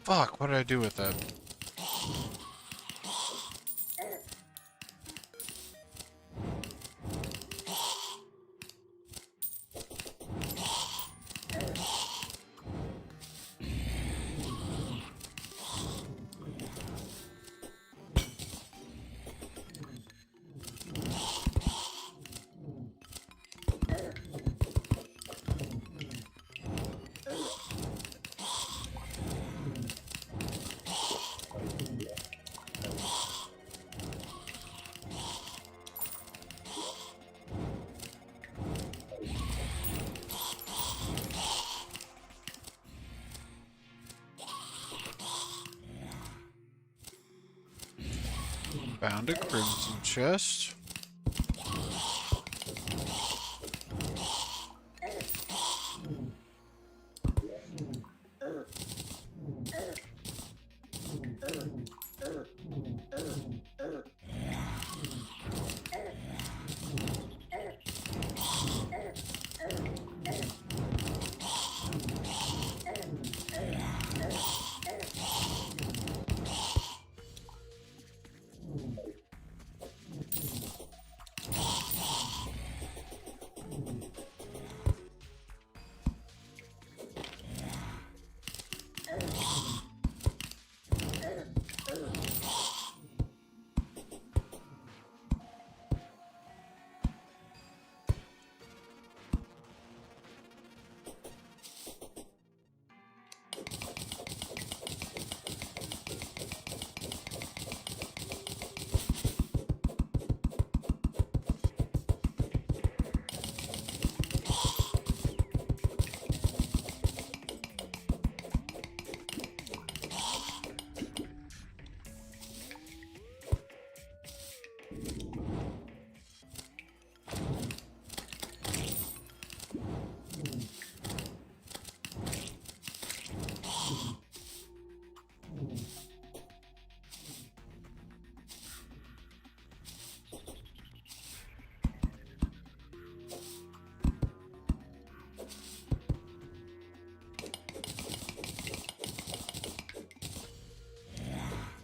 Fuck, what did I do with that? Found a crimson chest.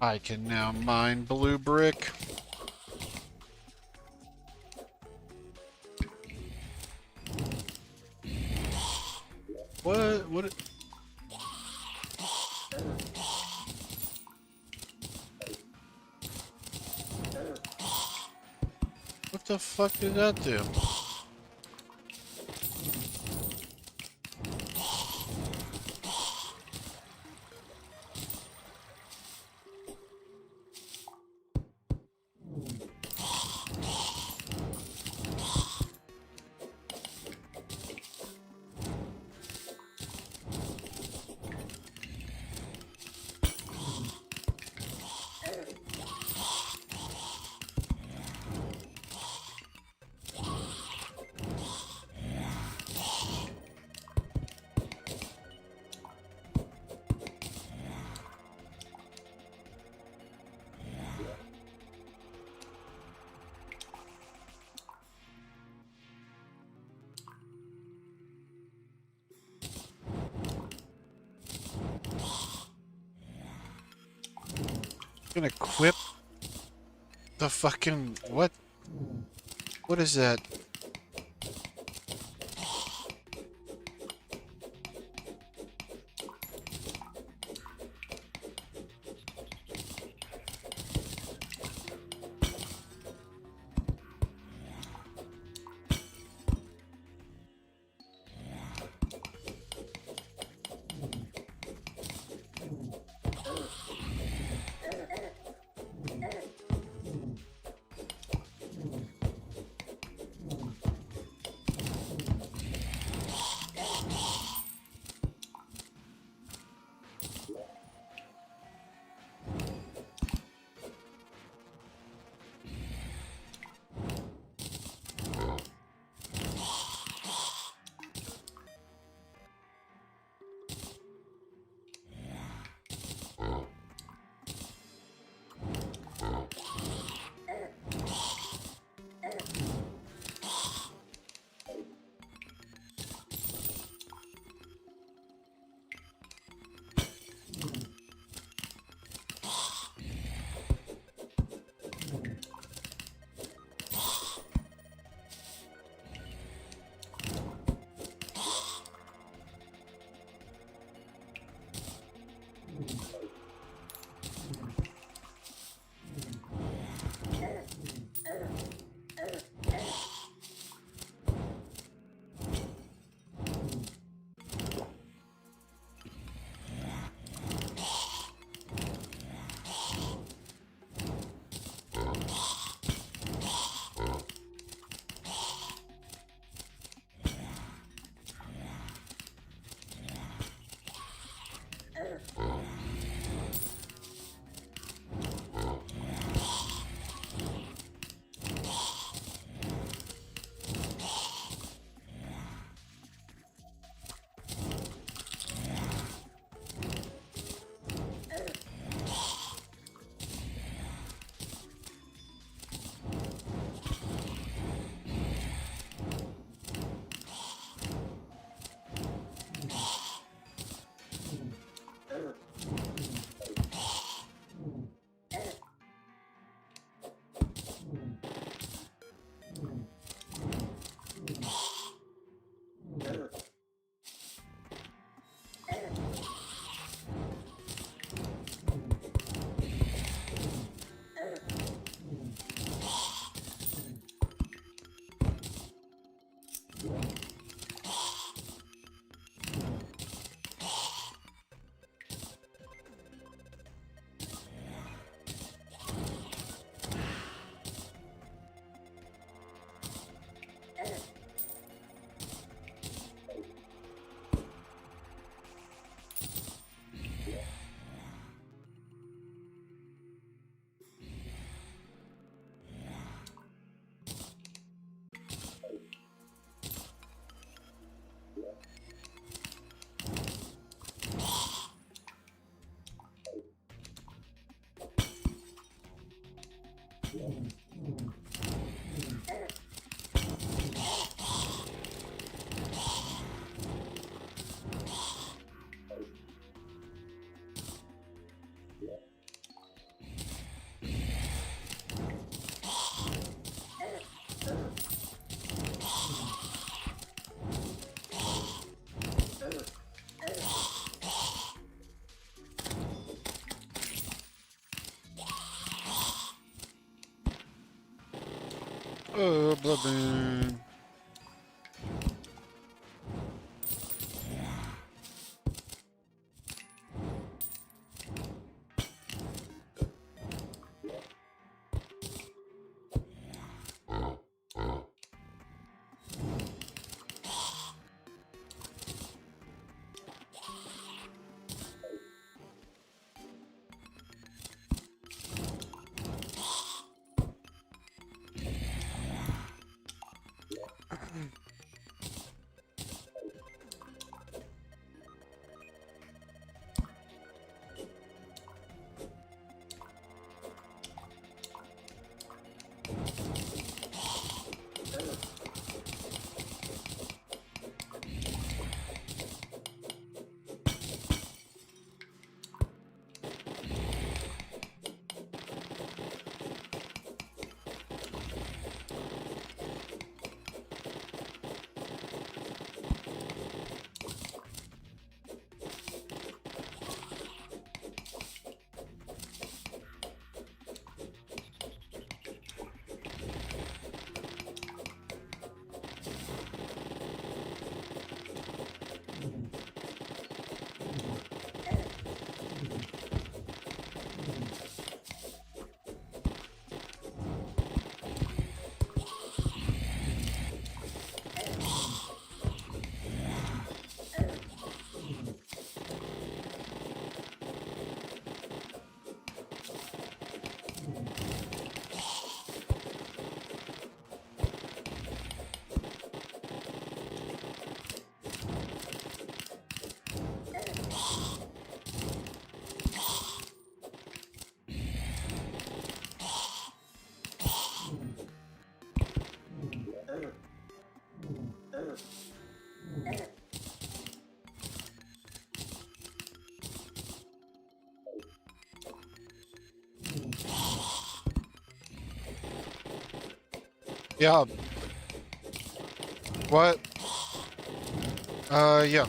I can now mine blue brick. What? What? What the fuck did that do? Gonna equip the fucking what? What is that? Oh, Bloodburn. Yeah. What? Yeah.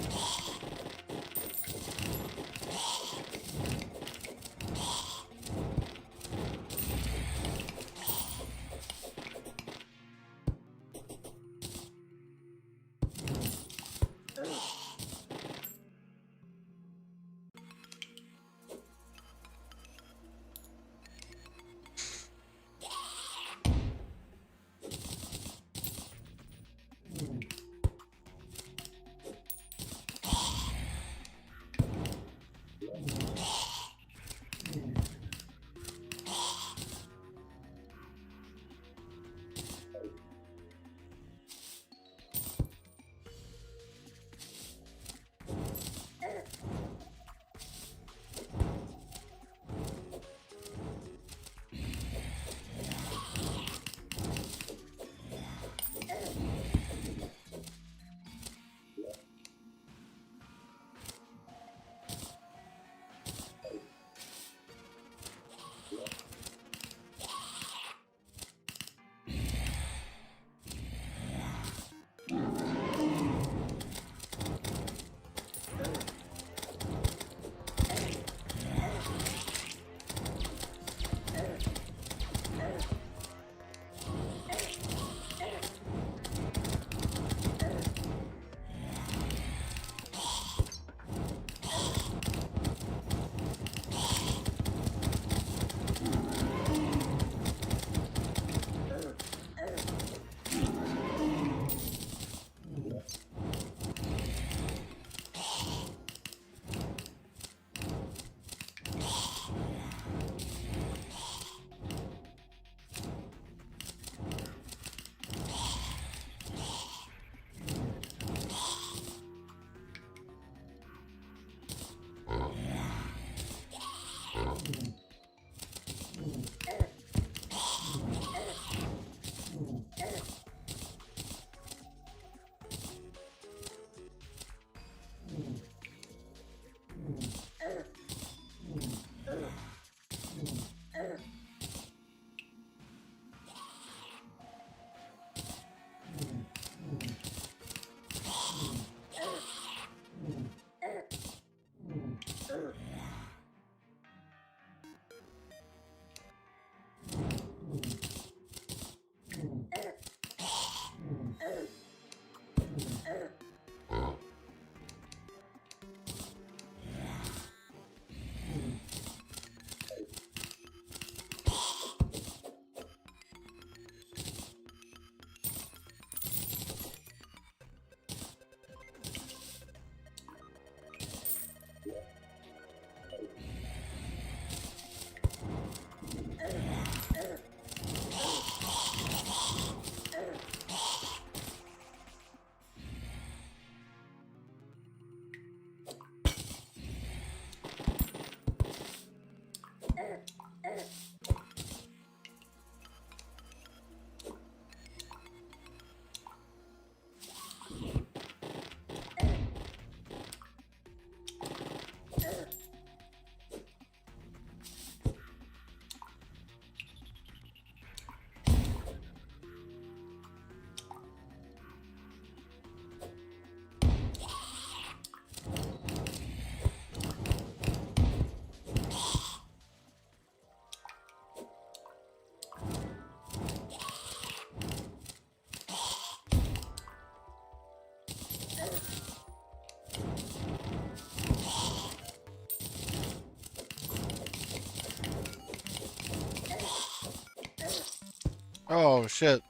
Oh, shit.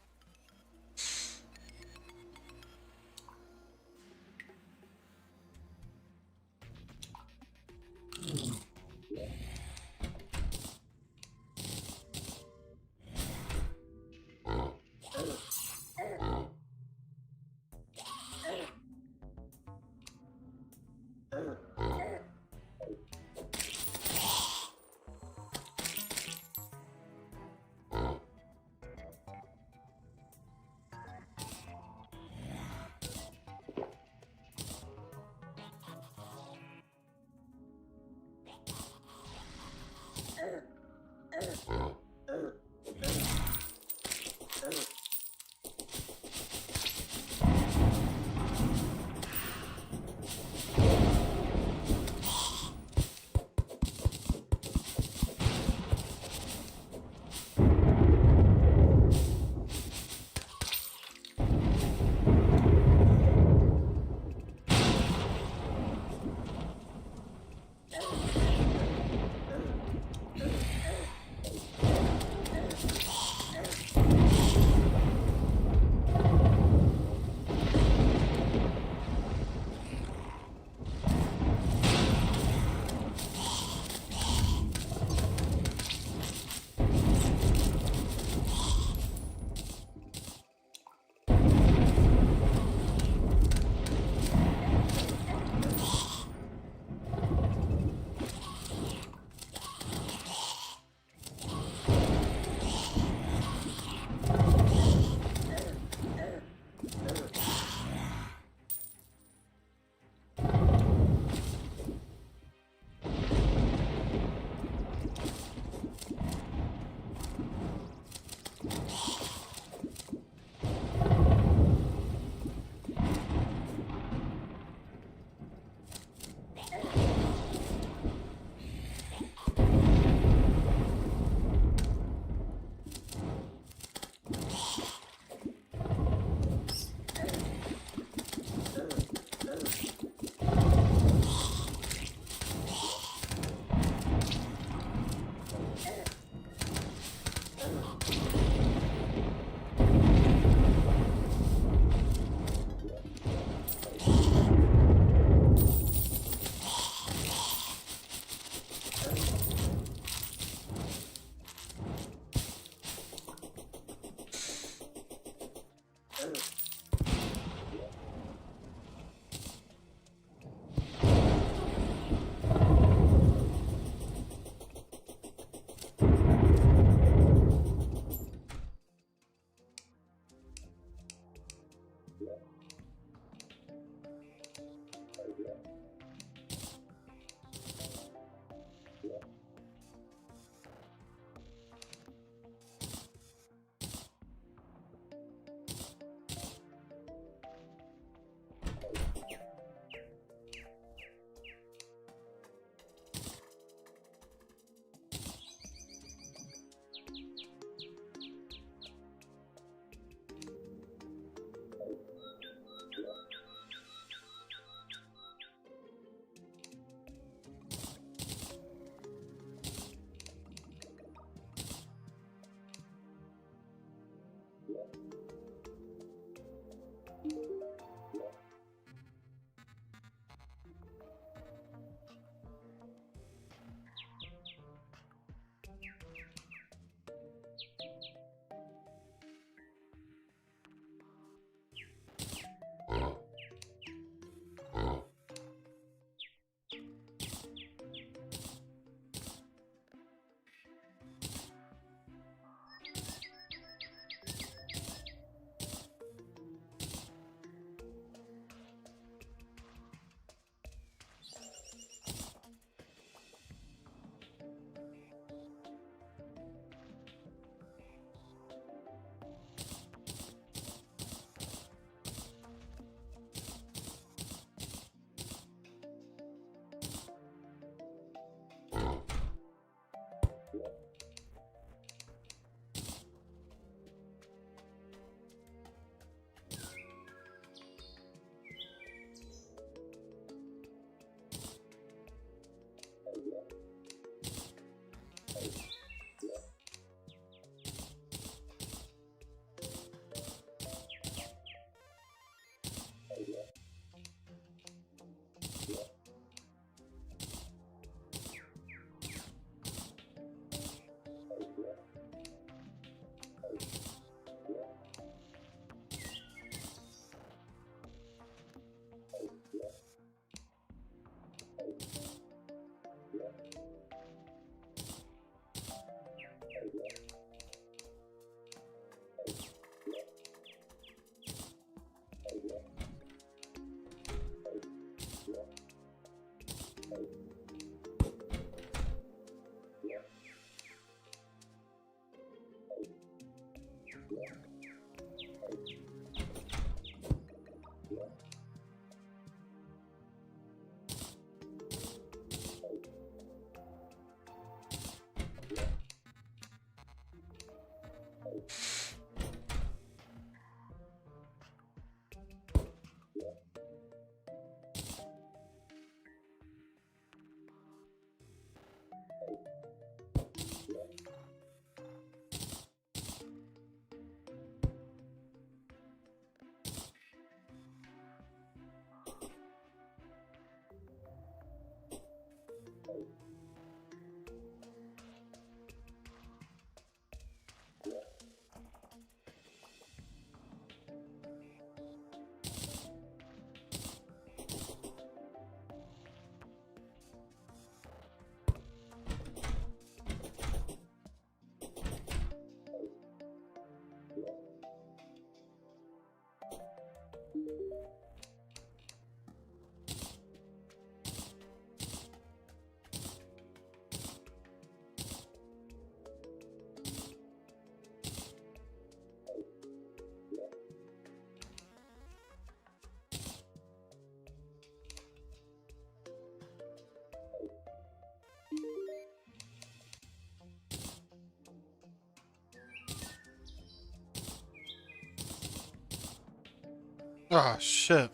Oh, shit.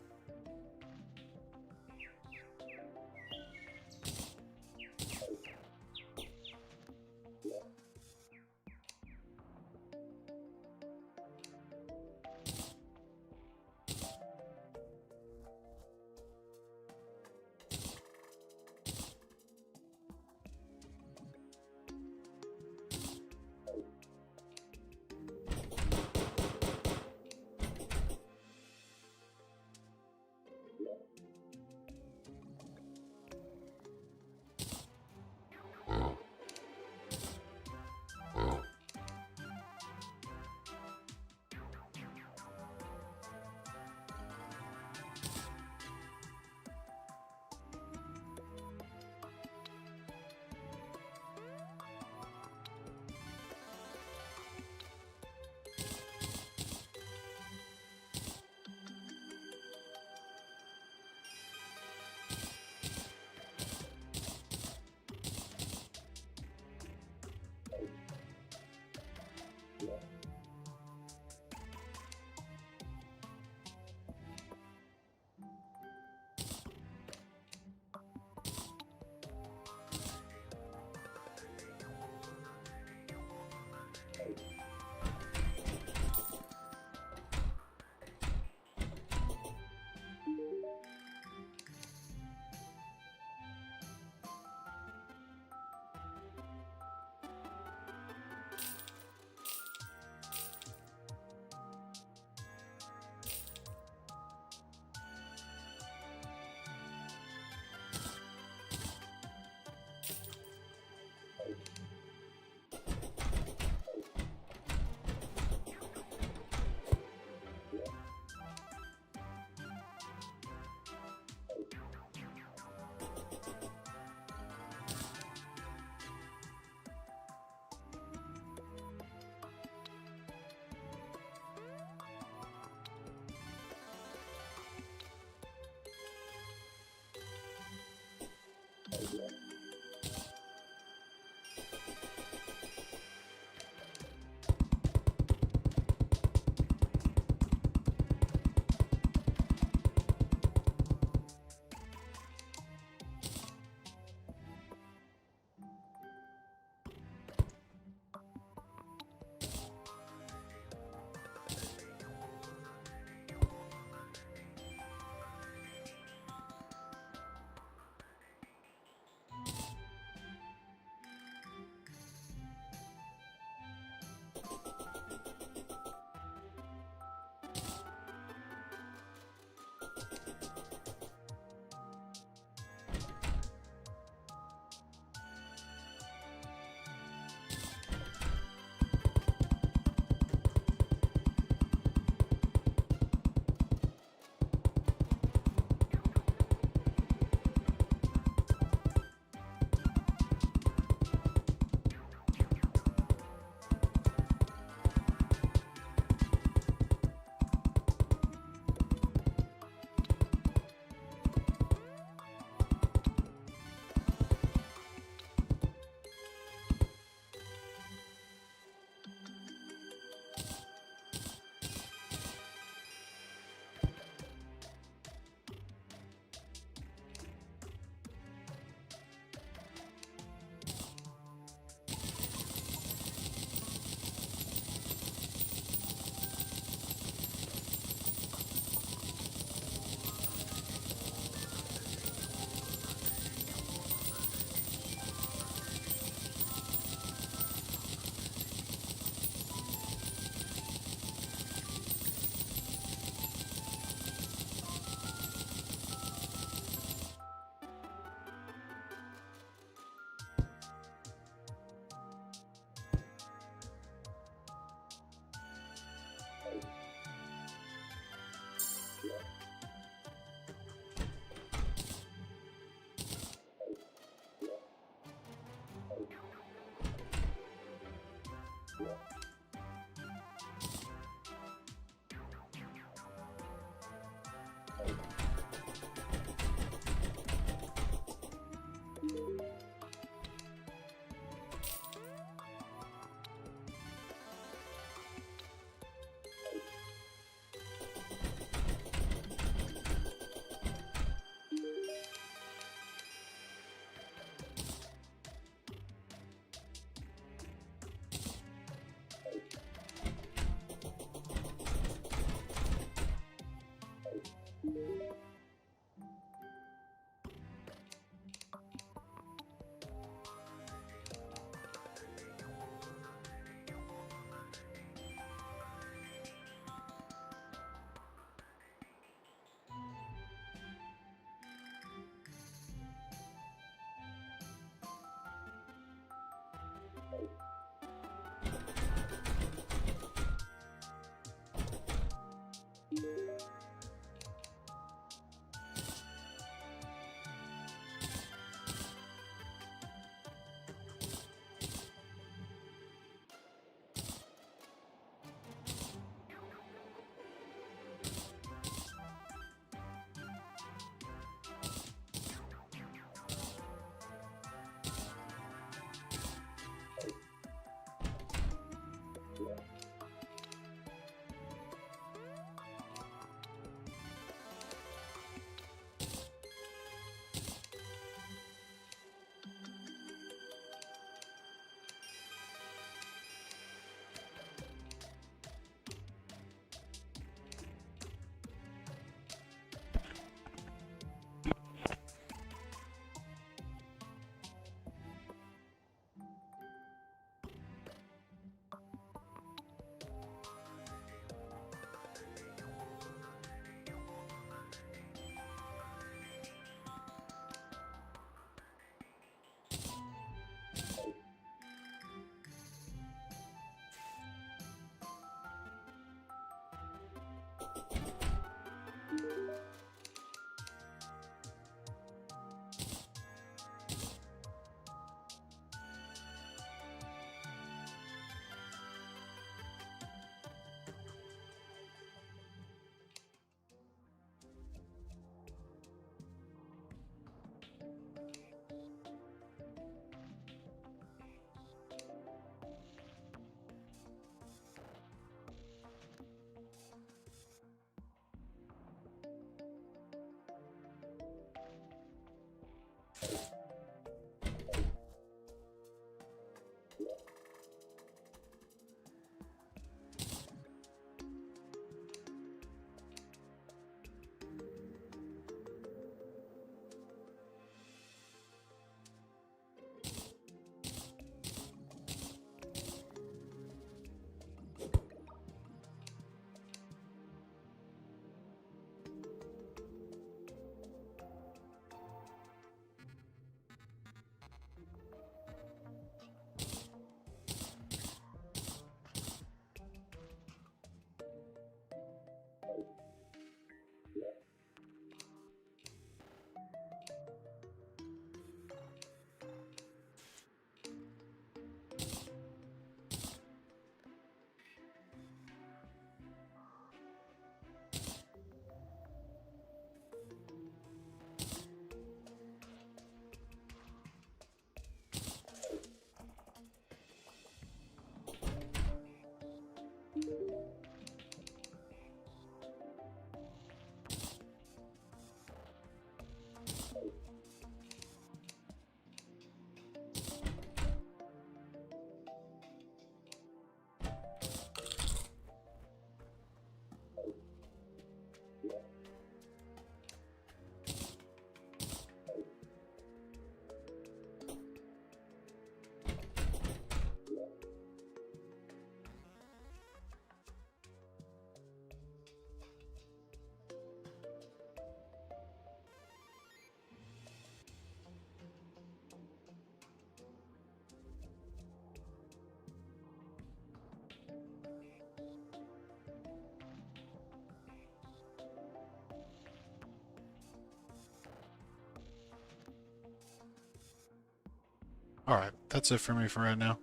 Alright, that's it for me for right now.